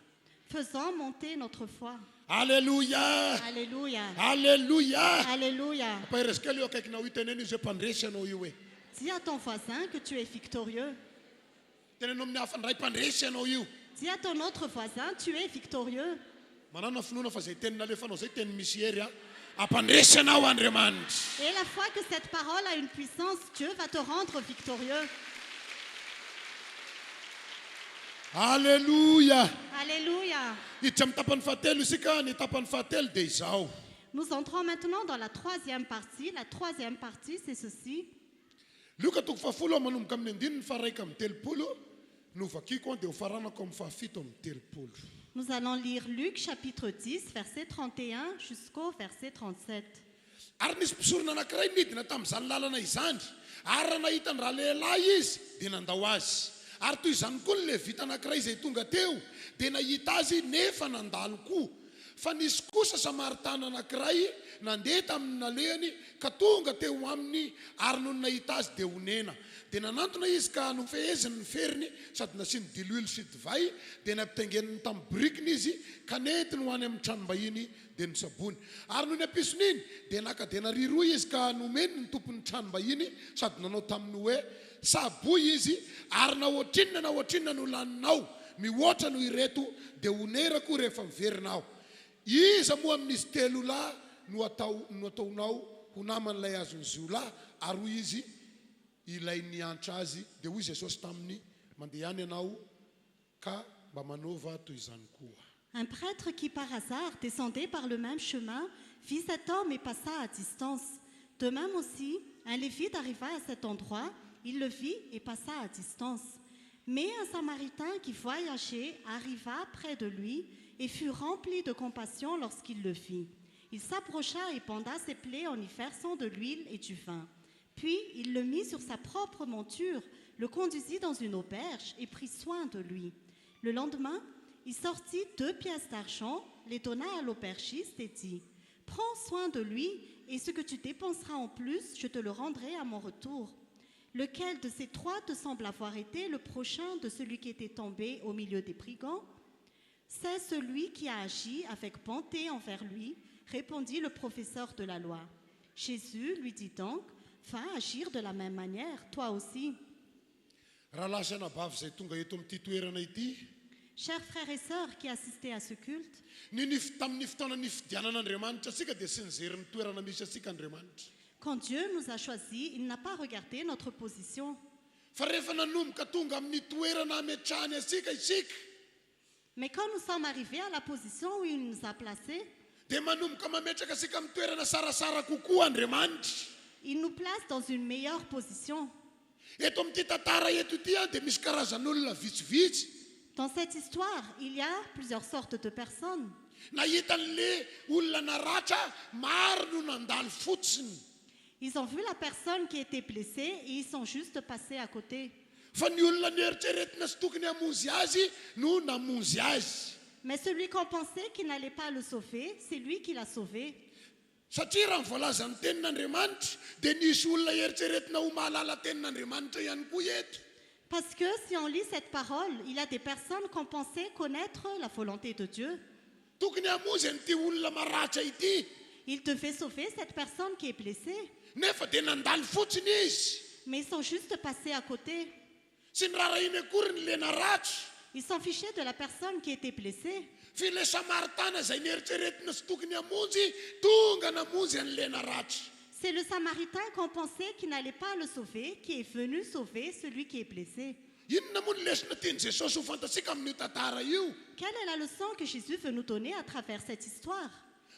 Faisons monter notre foi. Alléluia. Alléluia. Alléluia. Alléluia. Paireskely io akaikinao io teneno izy hoe mpandresy ianao io e. Dis à ton voisin que tu es victorieux. Teneno amin'ny hafa ndray mpandresy ianao io. Dis à ton autre voisin, tu es victorieux. Manana finoana fa zay tenina alefanao zay teny misy hery a ampandresy anao Andriamanitra. Et la fois que cette parole a une puissance, Dieu va te rendre victorieux. Alléluia. Alléluia. Hiditra amin'ny tapany fahatelo isika ny tapany fahatelo dia izao. Nous entrons maintenant dans la troisième partie. La troisième partie, c'est ceci. Luka toko fahafolo manomboka amin'ny andininy faraika amin'ny telopolo no vakiko dia ho faranako amin'ny fahafito amin'ny telopolo. Nous allons lire Luc chapitre 10, verset 31 jusqu'au verset 37. Ary nisy mpisorona anankiray nidina tamin'izany lalana izany. Ary nahita ny raha lehilahy izy dia nandao azy. Ary toy izany koa ny levita anankiray izay tonga teo dia nahita azy nefa nandalo koa. Fa nisy kosa samaritana anankiray nandeha tamin'ny nalehany ka tonga teo aminy ary noho nahita azy dia honena. Dia nanantona izy ka nofeheziny ny feriny sady nasiany diloilo sy divay dia nampitaingeniny tamin'ny borikiny izy ka nentiny ho any amin'ny tranom-bahiny dia nisabony. Ary noho ny ampisony iny dia naka dia nariroa izy ka nomeny ny tompon'ny tranom-bahiny sady nanao taminy hoe saboy izy ary nahoatrinona no laninao mihoatra no ireto dia honera koa rehefa miverinao. Iza moa amin'izy telo lahy no ataonao ho naman'ilay azony ziolahy ary hoy izy ilay niantra azy dia hoy Jesosy taminy mandeha ihany ianao ka mba manova toy izany koa. Un prêtre qui par hasard descendait par le même chemin vit cet homme et passa à distance. De même aussi, un lévite arriva à cet endroit, il le vit et passa à distance. Mais un samaritain qui voyageait arriva près de lui et fut rempli de compassion lorsqu'il le vit. Il s'approcha et banda ses plaies en y versant de l'huile et du vin. Puis il le mit sur sa propre monture, le conduisit dans une auberge et prit soin de lui. Le lendemain, il sortit 2 pièces d'argent, les donna à l'aubergiste et dit « Prends soin de lui, et ce que tu dépenseras en plus, je te le rendrai à mon retour. » Lequel de ces 3 te semble avoir été le prochain de celui qui était tombé au milieu des brigands? C'est celui qui a agi avec bonté envers lui, répondit le professeur de la loi. Jésus lui dit donc, va agir de la même manière, toi aussi. Chers frères et sœurs qui assistaient à ce culte, quand Dieu nous a choisis, il n'a pas regardé notre position. Mais quand nous sommes arrivés à la position où il nous a placés, il nous place dans une meilleure position. Dans cette histoire, il y a plusieurs sortes de personnes. Ils ont vu la personne qui était blessée et ils sont juste passés à côté. Mais celui qu'on pensait qu'il n'allait pas le sauver, c'est lui qui l'a sauvé. Parce que si on lit cette parole, il y a des personnes qu'on pensait connaître la volonté de Dieu. Il devait sauver cette personne qui est blessée. Mais ils sont juste passés à côté. sy ny raharainy akory ny lena ratsy. Ils s'en fichaient de la personne qui était blessée. Fa ilay Samaritana izay nieritreretina sy tokony hamonjy tonga namonjy any lena ratsy. C'est le Samaritain qu'on pensait qui n'allait pas le sauver, qui est venu sauver celui qui est blessé. Inona moa ny lesona tiany Jesosy ho fantatsika amin'io tantara io? Quelle est la leçon que Jésus veut nous donner à travers cette histoire?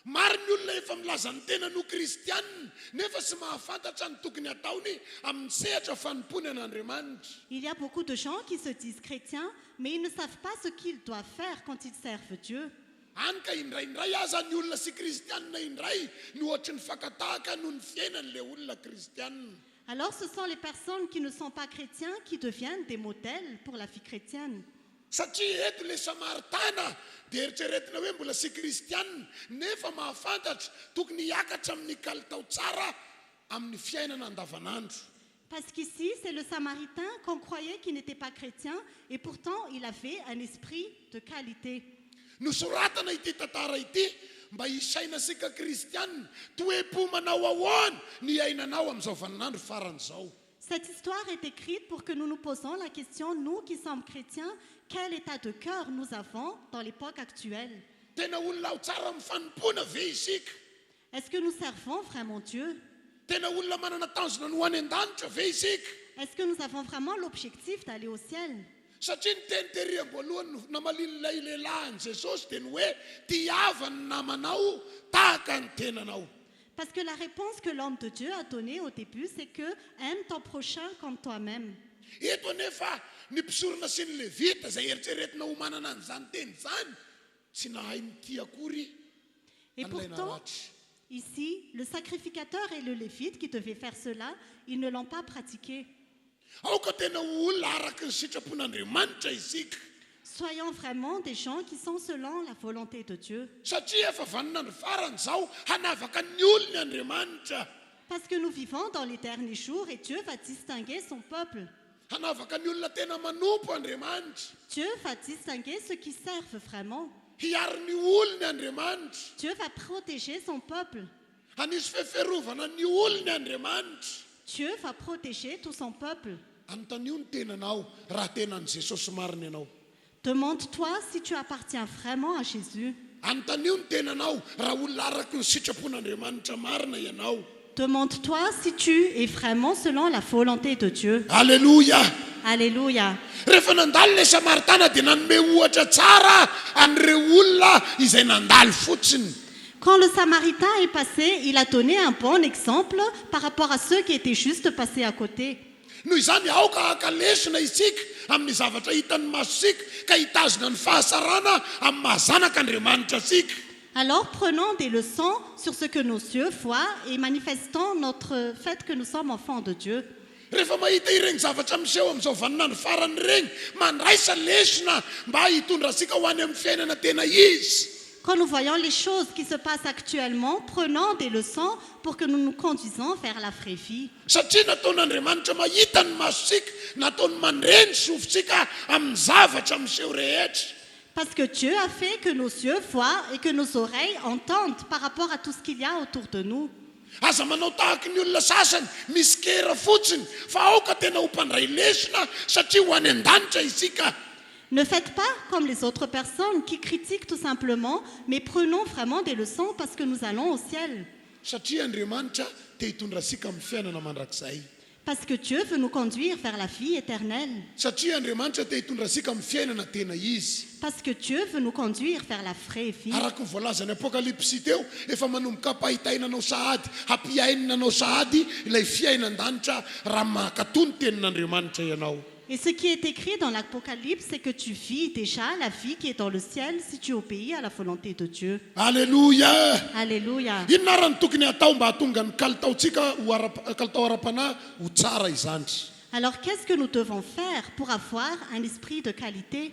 Maro ny olona efa milaza ny tena no kristianina nefa sy mahafantatra ny tokony ataony amin'ny sehatra fanompony an'Andriamanitra. Il y a beaucoup de gens qui se disent chrétiens, mais ils ne savent pas ce qu'ils doivent faire quand ils servent Dieu. Any ka indraindray aza ny olona sy kristianina indray no ohatry ny fakatahaka noho ny fiainan'ilay olona kristianina. Alors ce sont les personnes qui ne sont pas chrétiens qui deviennent des modèles pour la vie chrétienne. Satria eto le Samaritana dia eritreretina hoe mbola sy kristianina nefa mahafantatra tokony hiakatra amin'ny kalitao tsara amin'ny fiainana andavanandro. Parce qu'ici, c'est le Samaritain qu'on croyait qu'il n'était pas chrétien et pourtant il avait un esprit de qualité. Nosoratana ity tantara ity mba isaina sika kristianina toe-po manao ahoana ny ainanao amin'izao vaninandro faran'izao. Cette histoire est écrite pour que nous nous posons la question, nous qui sommes chrétiens, quel état de cœur nous avons dans l'époque actuelle? Tena olona ho tsara mifanompona ve isika? Est-ce que nous servons vraiment Dieu? Tena olona manana tanjona no any an-danitra ve isika? Est-ce que nous avons vraiment l'objectif d'aller au ciel? Satria ny teny tery am-boalohany no namalin'ilay lehilahin' Jesosy dia ny hoe tiava ny namanao tahaka ny tenanao. Parce que la réponse que l'homme de Dieu a donnée au début, c'est que aime ton prochain comme toi-même. Eto anefa ny mpisorona sy ny levita izay eritreretina ho manana an'izany teny izany tsy nahay mity akory Et an'ilay pourtant, naratsy. ici, le sacrificateur et le lévite qui devaient faire cela, ils ne l'ont pas pratiqué. Aoka tena olona araka ny sitrapon'Andriamanitra isika. Soyons vraiment des gens qui sont selon la volonté de Dieu. Satria efa vaninandro farany izao hanavaka ny olona Andriamanitra. Parce que nous vivons dans les derniers jours et Dieu va distinguer son peuple. Hanavaka ny olona tena manompo Andriamanitra. Dieu va distinguer ceux qui servent vraiment. Hiaro ny olona Andriamanitra. Dieu va protéger son peuple. Hanisy feferovana ny olona Andriamanitra. Dieu va protéger tout son peuple. Anontany io ny tenanao raha tenan'i Jesosy marina ianao. Demande-toi si tu appartiens vraiment à Jésus. Anontany io ny tenanao raha olona araka ny sitrapon'Andriamanitra marina ianao. Demande-toi si tu es vraiment selon la volonté de Dieu. Alléluia. Alléluia. Rehefa nandalo le Samaritana dia nanome ohatra tsara an'ireo olona izay nandalo fotsiny. Quand le Samaritain est passé, il a donné un bon exemple par rapport à ceux qui étaient juste passés à côté. Noho izany aoka haka lesona isika amin'ny zavatra hitan'ny masosika ka hitazona ny fahasarana amin'ny mahazanak'Andriamanitra sika. Alors prenons des leçons sur ce que nos yeux voient et manifestons notre fait que nous sommes enfants de Dieu. Rehefa mahita ireny zavatra miseho amin'izao vaninandro farany ireny mandraisa lesona mba hitondra sika ho any amin'ny fiainana tena izy. Quand nous voyons les choses qui se passent actuellement, prenons des leçons pour que nous nous conduisons vers la vraie vie. Satria nataon'Andriamanitra mahita ny masosika nataony mandreny sofitsika amin'ny zavatra miseho rehetra. Parce que Dieu a fait que nos yeux voient et que nos oreilles entendent par rapport à tout ce qu'il y a autour de nous. Aza manao tahaka ny olona sasany misy kera fotsiny fa aoka tena ho mpandray lesona satria ho any an-danitra isika. Ne faites pas comme les autres personnes qui critiquent tout simplement, mais prenons vraiment des leçons parce que nous allons au ciel. Satria Andriamanitra te hitondra sika amin'ny fiainana mandrakizay. Parce que Dieu veut nous conduire vers la vie éternelle. Satria Andriamanitra te hitondra sika amin'ny fiainana tena izy. Parce que Dieu veut nous conduire vers la vraie vie. Araka ny voalazany Apokalipsy teo efa manomboka pahitainanao sahady hampiainanao sahady ilay fiainan-danitra raha mahakatony tenin'Andriamanitra ianao. Et ce qui est écrit dans l'Apocalypse, c'est que tu vis déjà la vie qui est dans le ciel si tu obéis à la volonté de Dieu. Alléluia. Alléluia. Inona raha ny tokony hatao mba hahatonga ny kalitaontsika kalitao ara-panahy ho tsara izany? Alors qu'est-ce que nous devons faire pour avoir un esprit de qualité?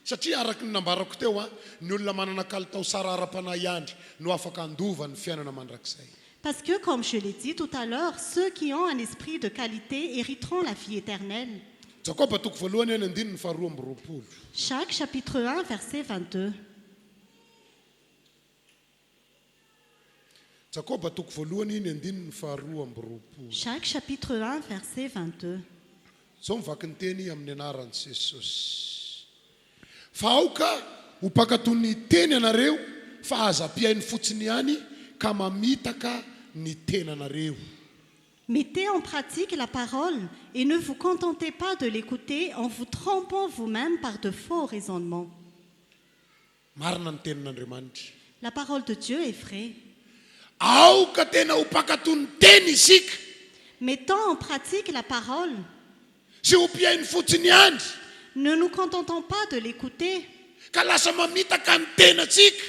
Satria araka ny nambarako teo ny olona manana kalitao sara ara-panahy ihany no afaka andova ny fiainana mandrakizay. Parce que, comme je l'ai dit tout à l'heure, ceux qui ont un esprit de qualité hériteront la vie éternelle. Jakoba toko voalohany eny andininy faharoa amby roapolo. Jacques chapitre 1 verset 22. Jakoba toko voalohany ny andininy faharoa amby roapolo. Jacques chapitre 1, verset 22. Zao mivaky ny teny amin'ny anaran'i Jesosy. Fa aoka ho mpakatony ny teny anareo fa aza ampiainy fotsiny ihany ka mamitaka ny tenanareo. Mettez en pratique la parole et ne vous contentez pas de l'écouter en vous trompant vous-même par de faux raisonnements. Marina ny tenin'Andriamanitra. La parole de Dieu est vraie. Aoka tena ho mpakatony teny isika. Mettons en pratique la parole. Sy ho mpiainy fotsiny ihany Ne nous contentons pas de l'écouter, ka lasa mamitaka ny tenatsika.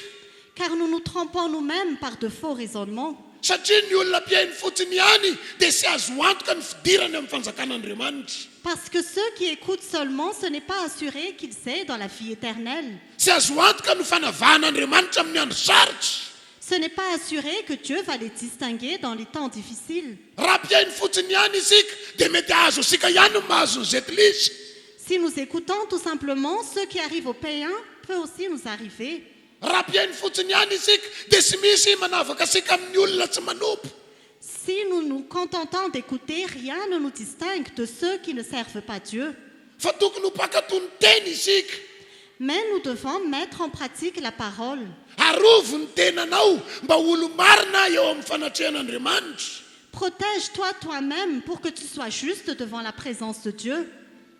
car nous nous trompons nous-mêmes par de faux raisonnements. Satria ny olona mpiainy fotsiny ihany dia sy azo antoka ny fidirany amin'ny fanjakan'Andriamanitra. Parce que ceux qui écoutent seulement, ce n'est pas assuré qu'ils aient dans la vie éternelle. Sy azo antoka ny fanavahan'Andriamanitra amin'ny andro sarotra. Ce n'est pas assuré que Dieu va les distinguer dans les temps difficiles. Raha mpiainy fotsiny ihany isika dia mety azo isika ihany ny mahazo ny zetilizy. Si nous écoutons tout simplement, ce qui arrive aux païens peut aussi nous arriver. Raha mpiainy fotsiny ihany isika dia sy misy manavaka asika amin'ny olona tsy manompo. Si nous nous contentons d'écouter, rien ne nous distingue de ceux qui ne servent pas Dieu. Fa tokony ho mpakatony teny isika. Mais nous devons mettre en pratique la parole. Arovo ny tenanao mba olo marina eo amin'ny fanatrehan'Andriamanitra. Protège-toi toi-même pour que tu sois juste devant la présence de Dieu.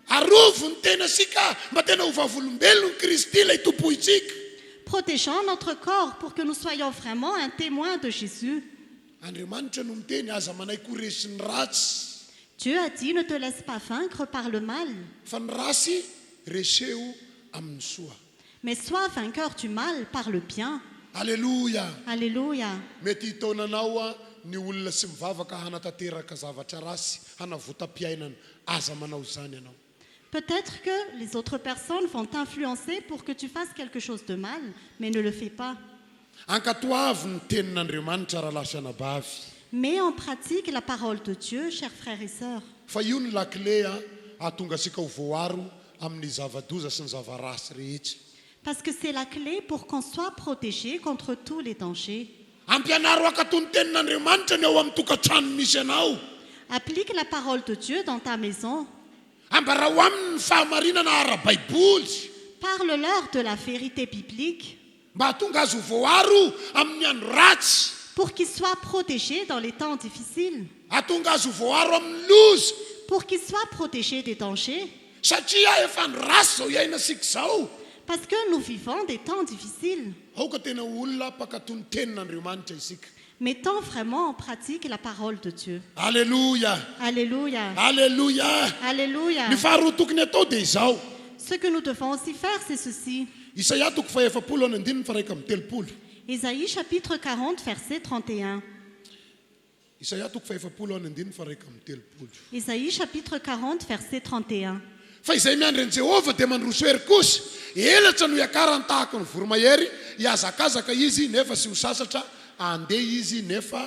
Arovo ny tenasika mba tena ho vavolombelony Kristy ilay tompo itsika. Protégeons notre corps pour que nous soyons vraiment un témoin de Jésus. Andriamanitra no miteny aza manaiky resy ny ratsy. Dieu a dit, ne te laisse pas vaincre par le mal, Fa ny ratsy reseo amin'ny soa. mais sois vainqueur du mal par le bien. Alléluia. Alléluia. Mety hitonanao ny olona sy mivavaka hanatanteraka zavatra rasy hanavotam-piainana aza manao zany ianao. Peut-être que les autres personnes vont t'influencer pour que tu fasses quelque chose de mal, mais ne le fais pas. Ankatoavy ny tenin'Andriamanitra raha lasana bavy. Mets en pratique la parole de Dieu, chers frères et sœurs. Fa io ny lakile ahatonga asika ho voaro amin'ny zava-doza sy ny zava-rasy rehetra. Parce que c'est la clé pour qu'on soit protégé contre tous les dangers. Ampianaro akatony tenin'Andriamanitra ny ao amin'ny tokantrano misy anao. Applique la parole de Dieu dans ta maison. Ambara ho aminy ny fahamarinana ara-baiboly. Parle-leur de la vérité biblique Mba hatonga azy ho voaro amin'ny andro ratsy. pour qu'ils soient protégés dans les temps difficiles, Hatonga azy ho voaro amin'ny loza. pour qu'ils soient protégés des dangers. Satria efa ny rasy zao iainasika zao. Parce que nous vivons des temps difficiles. Aoka tena olona mpakatony tenin'Andriamanitra isika. Mettons vraiment en pratique la parole de Dieu. Alléluia. Alléluia. Alléluia. Alléluia. Ny faharoa tokony atao dia izao. Ce que nous devons aussi faire, c'est ceci. Isaia toko faefapolo any andininy fa raika amby telopolo. Ésaïe chapitre 40, verset 31. Isaia toko faefapolo any andininy fa raika amby telopolo. Ésaïe chapitre 40, verset 31. Fa izay miandry an'i Jehova dia mandroso hery kosa. Elatra no hiakarany tahaka ny voromahery, hiazakazaka izy nefa sy ho sasatra, andeha izy nefa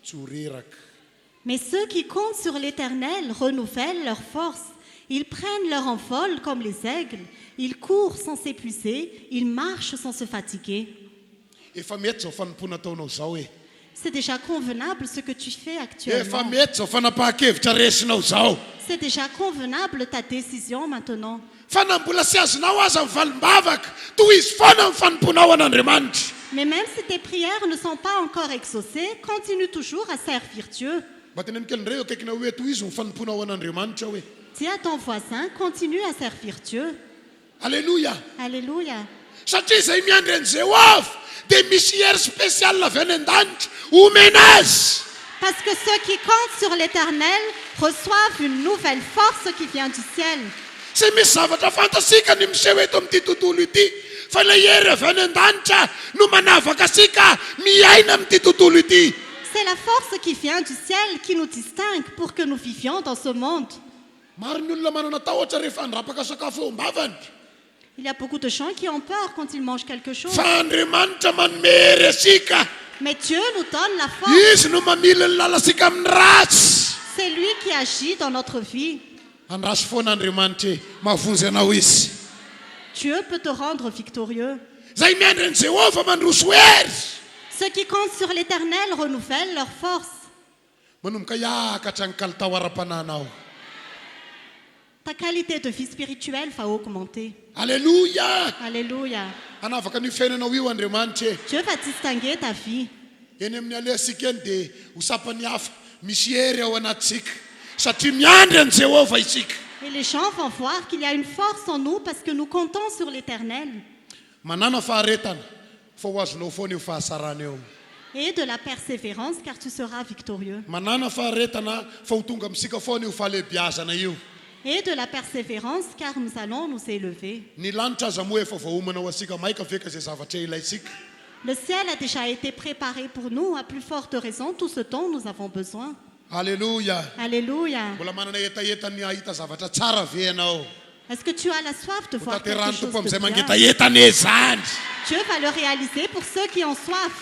tsy ho reraka. Mais ceux qui comptent sur l'Éternel renouvellent leur force. Ils prennent leur envol comme les aigles. Ils courent sans s'épuiser. Ils marchent sans se fatiguer. Efa mety zao fanompona ataonao zao e. C'est déjà convenable ce que tu fais Efa actuellement. mety zao fanapahan-kevitra resinao zao. C'est déjà convenable ta décision maintenant. Fa na mbola sy azonao aza ny valim-bavaka, toy izy foana ny fanomponao an'Andriamanitra. Mais même si tes prières ne sont pas encore exaucées, continue toujours à servir Dieu. Mba tena nikelindreo akaikina hoe toy izy ny fanomponao an'Andriamanitra hoe. Dis à ton voisin, continue à servir Dieu. Alléluia. Alléluia. Satria izay miandry an'i Jehova dia misy hery spécial avy any an-danitra omena azy. Parce que ceux qui comptent sur l'Éternel reçoivent une nouvelle force qui vient du ciel. Tsy misy zavatra fantasika ny miseho eto amin'ity tontolo ity, fa ilay hery avy any an-danitra no manavaka asika miaina amin'ity tontolo ity. C'est la force qui vient du ciel qui nous distingue pour que nous vivions dans ce monde. Maro ny olona manana tahotra rehefa andrapaka sakafo eo ambavany. Il y a beaucoup de gens qui ont peur quand ils mangent quelque chose. Fa Andriamanitra manome hery asika. Mais Dieu nous donne la force. Izy no mamily ny lala asika amin'ny ratsy. C'est lui qui agit dans notre vie. Andraso foana Andriamanitra e, mahavonjy anao izy. Dieu peut te rendre victorieux. Zay miandry an'i Jehova mandroso hery. Ceux qui comptent sur l'Éternel renouvellent leur force. manomboka hiakatra ny kalitao ara-pananao. Ta qualité de vie spirituelle va augmenter. Alléluia. Alléluia. Anavaka ny fiainanao io Andriamanitra. Dieu va distinguer ta vie. Eny amin'ny alesika eny dia hosapany hafa misy hery ao anatsika satria miandry an' Jehova isika. Et les gens vont voir qu'il y a une force en nous parce que nous comptons sur l'Éternel. Manana faharetana fa ho azonao foana io fahasarana eo. Et de la persévérance car tu seras victorieux. Manana faharetana fa ho tonga amintsika foana io fahalebiazana io. Et de la persévérance car nous allons nous élever. Ny lanitra aza moa efa voahomana ho asika maika veka zay zavatra ilaysika. Le ciel a déjà été préparé pour nous, à plus forte raison, tout ce dont nous avons besoin. Alléluia. Alléluia. Mbola manana etaetany ahita zavatra tsara ve ianao. Est-ce que tu as la soif de voir quelque Taterano chose tompo am'izay de bien? mangetaetany ezany. Dieu va le réaliser pour ceux qui ont soif.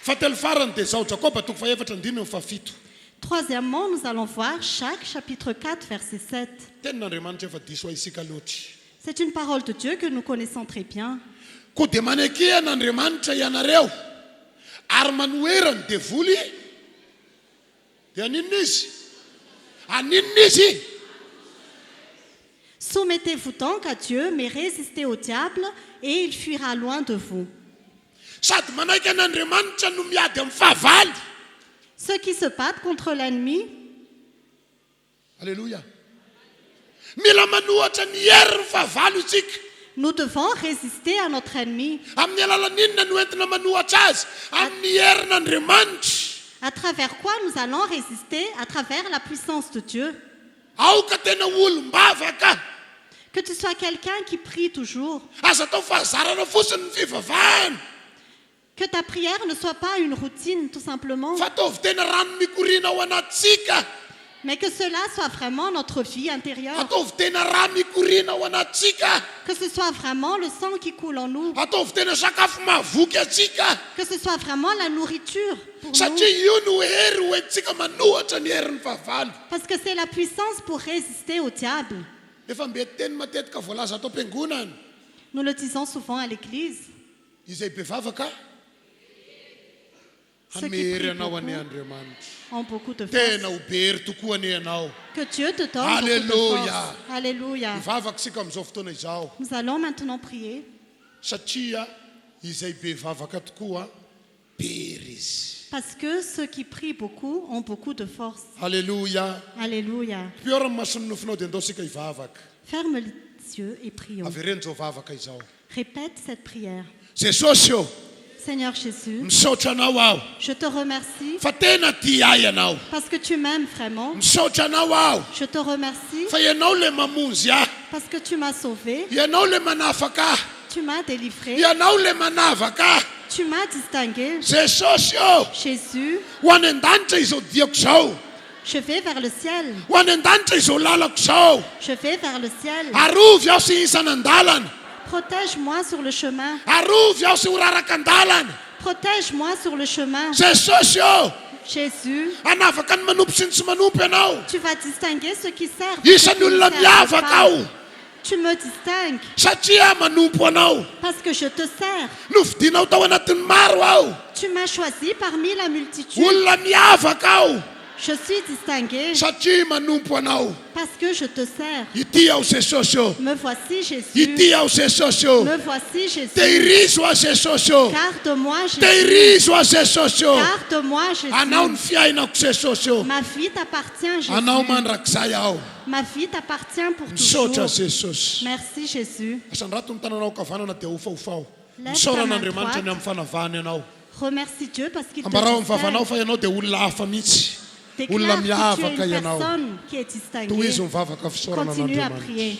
Fatelo farany dia zao Jakoba toko faefatra andininy fafito. Troisièmement, nous allons voir Jacques chapitre 4 verset 7. Tenin'Andriamanitra efa diso isika loatra. C'est une parole de Dieu que nous connaissons très bien. Koa dia manekehyan'Andriamanitra ianareo ary manoherany devoly dia aninona izy? Aninona izy? Soumettez-vous donc à Dieu, mais résistez au diable, et il fuira loin de vous. Sady manaiky an'Andriamanitra no miady amin'ny fahavalo. Ceux qui se battent contre l'ennemi, Alléluia. Mila manohatra ny herin'ny fahavalo isika. nous devons résister à notre ennemi. Amin'ny alalan'inona no entina manohatra azy? Amin'ny herin'Andriamanitra. À travers quoi nous allons résister? À travers la puissance de Dieu. Aoka tena olombavaka. Que tu sois quelqu'un qui prie toujours. Aza atao fahazarana fotsiny ny fivavahana. Que ta prière ne soit pas une routine, tout simplement. Fa ataovy tena rano mikoriana ao anatsika. Mais que cela soit vraiment notre vie intérieure. Ataovy tena rano mikoriana ao anatsika. Que ce soit vraiment le sang qui coule en nous. Ataovy tena sakafo mahavoky atsika. Que ce soit vraiment la nourriture pour nous. Satria io no hery ho entsika manohatra ny herin'ny fahavalo. Parce que c'est la puissance pour résister au diable. Efa mety teny matetika voalaza atao am-piangonana. Nous le disons souvent à l'église. Izay bevavaka Ceux qui amery prient anao beaucoup any Andriamanitra. ont beaucoup de Tena force. ho bery tokoa any ianao. Que Dieu te donne beaucoup de Alléluia. force. Alléluia. Mivavaka sika amin'izao fotoana izao. Nous allons maintenant prier. Satria izay bevavaka tokoa bery izy. Parce que ceux qui prient beaucoup ont beaucoup de force. Alléluia. Alléluia. Piora ny mason'ny nofinao dia andao sika hivavaka. Ferme les yeux et prions. Avy reny zao vavaka izao. Répète cette prière. Jesosy io, Seigneur Jésus, misaotra anao aho. je te remercie Fa tena tia ahy ianao. parce que tu m'aimes vraiment. Misaotra anao aho. Je te remercie Fa ianao le mamonjy ahy. parce que tu m'as sauvé. Ianao le manafaka ahy. Tu m'as délivré. Ianao le manavaka ahy. Tu m'as distingué. Jesosy io, Jésus, ho any an-danitra izao diako zao. je vais vers le ciel. Ho any an-danitra izao lalako zao. Je vais vers le ciel. Arovy aho sy isan'an-dalana. Protège-moi sur le chemin. Arovy aho sy ho raraka an-dalana. Protège-moi sur le chemin. Jesosy io, Jésus, anavaka ny manompy sy ny tsy manompy ianao. tu vas distinguer ceux qui servent. et ceux Isan'ny qui ne olona servent miavaka pas. aho. Tu me distingues Satria manompo anao. parce que je te sers. Novidinao tao anatin'ny maro aho. Tu m'as choisi parmi la multitude. Olona miavaka aho. Je suis distingué Satria manompo anao. parce que je te sers. Ity aho Jesosy io. Me voici, Jésus. Ity aho Jesosy io. Me voici, Jésus. Tehirizo aho Jesosy io. Garde-moi, Jésus. Tehirizo aho Jesosy io. Garde-moi, Anao ny Jésus. fiainako Jesosy io. Ma vie t'appartient, Jésus. Anao mandrakizay aho. Ma vie t'appartient pour Misaotra toujours. Jesosy. Merci, Jésus. Asandrato ny tananao kavanana dia hofaofao. Lève Misaora ta main an'Andriamanitra ny droite. amin'ny fanavahany anao. Remercie Dieu parce qu'il te Ambarao amin'ny vavanao distingue. fa ianao dia olona hafa mihitsy. Olona Déclare que tu es miavaka une ianao. personne qui est Toy distinguée. izy mivavaka fisaorana Continue à an'Andriamanitra. prier.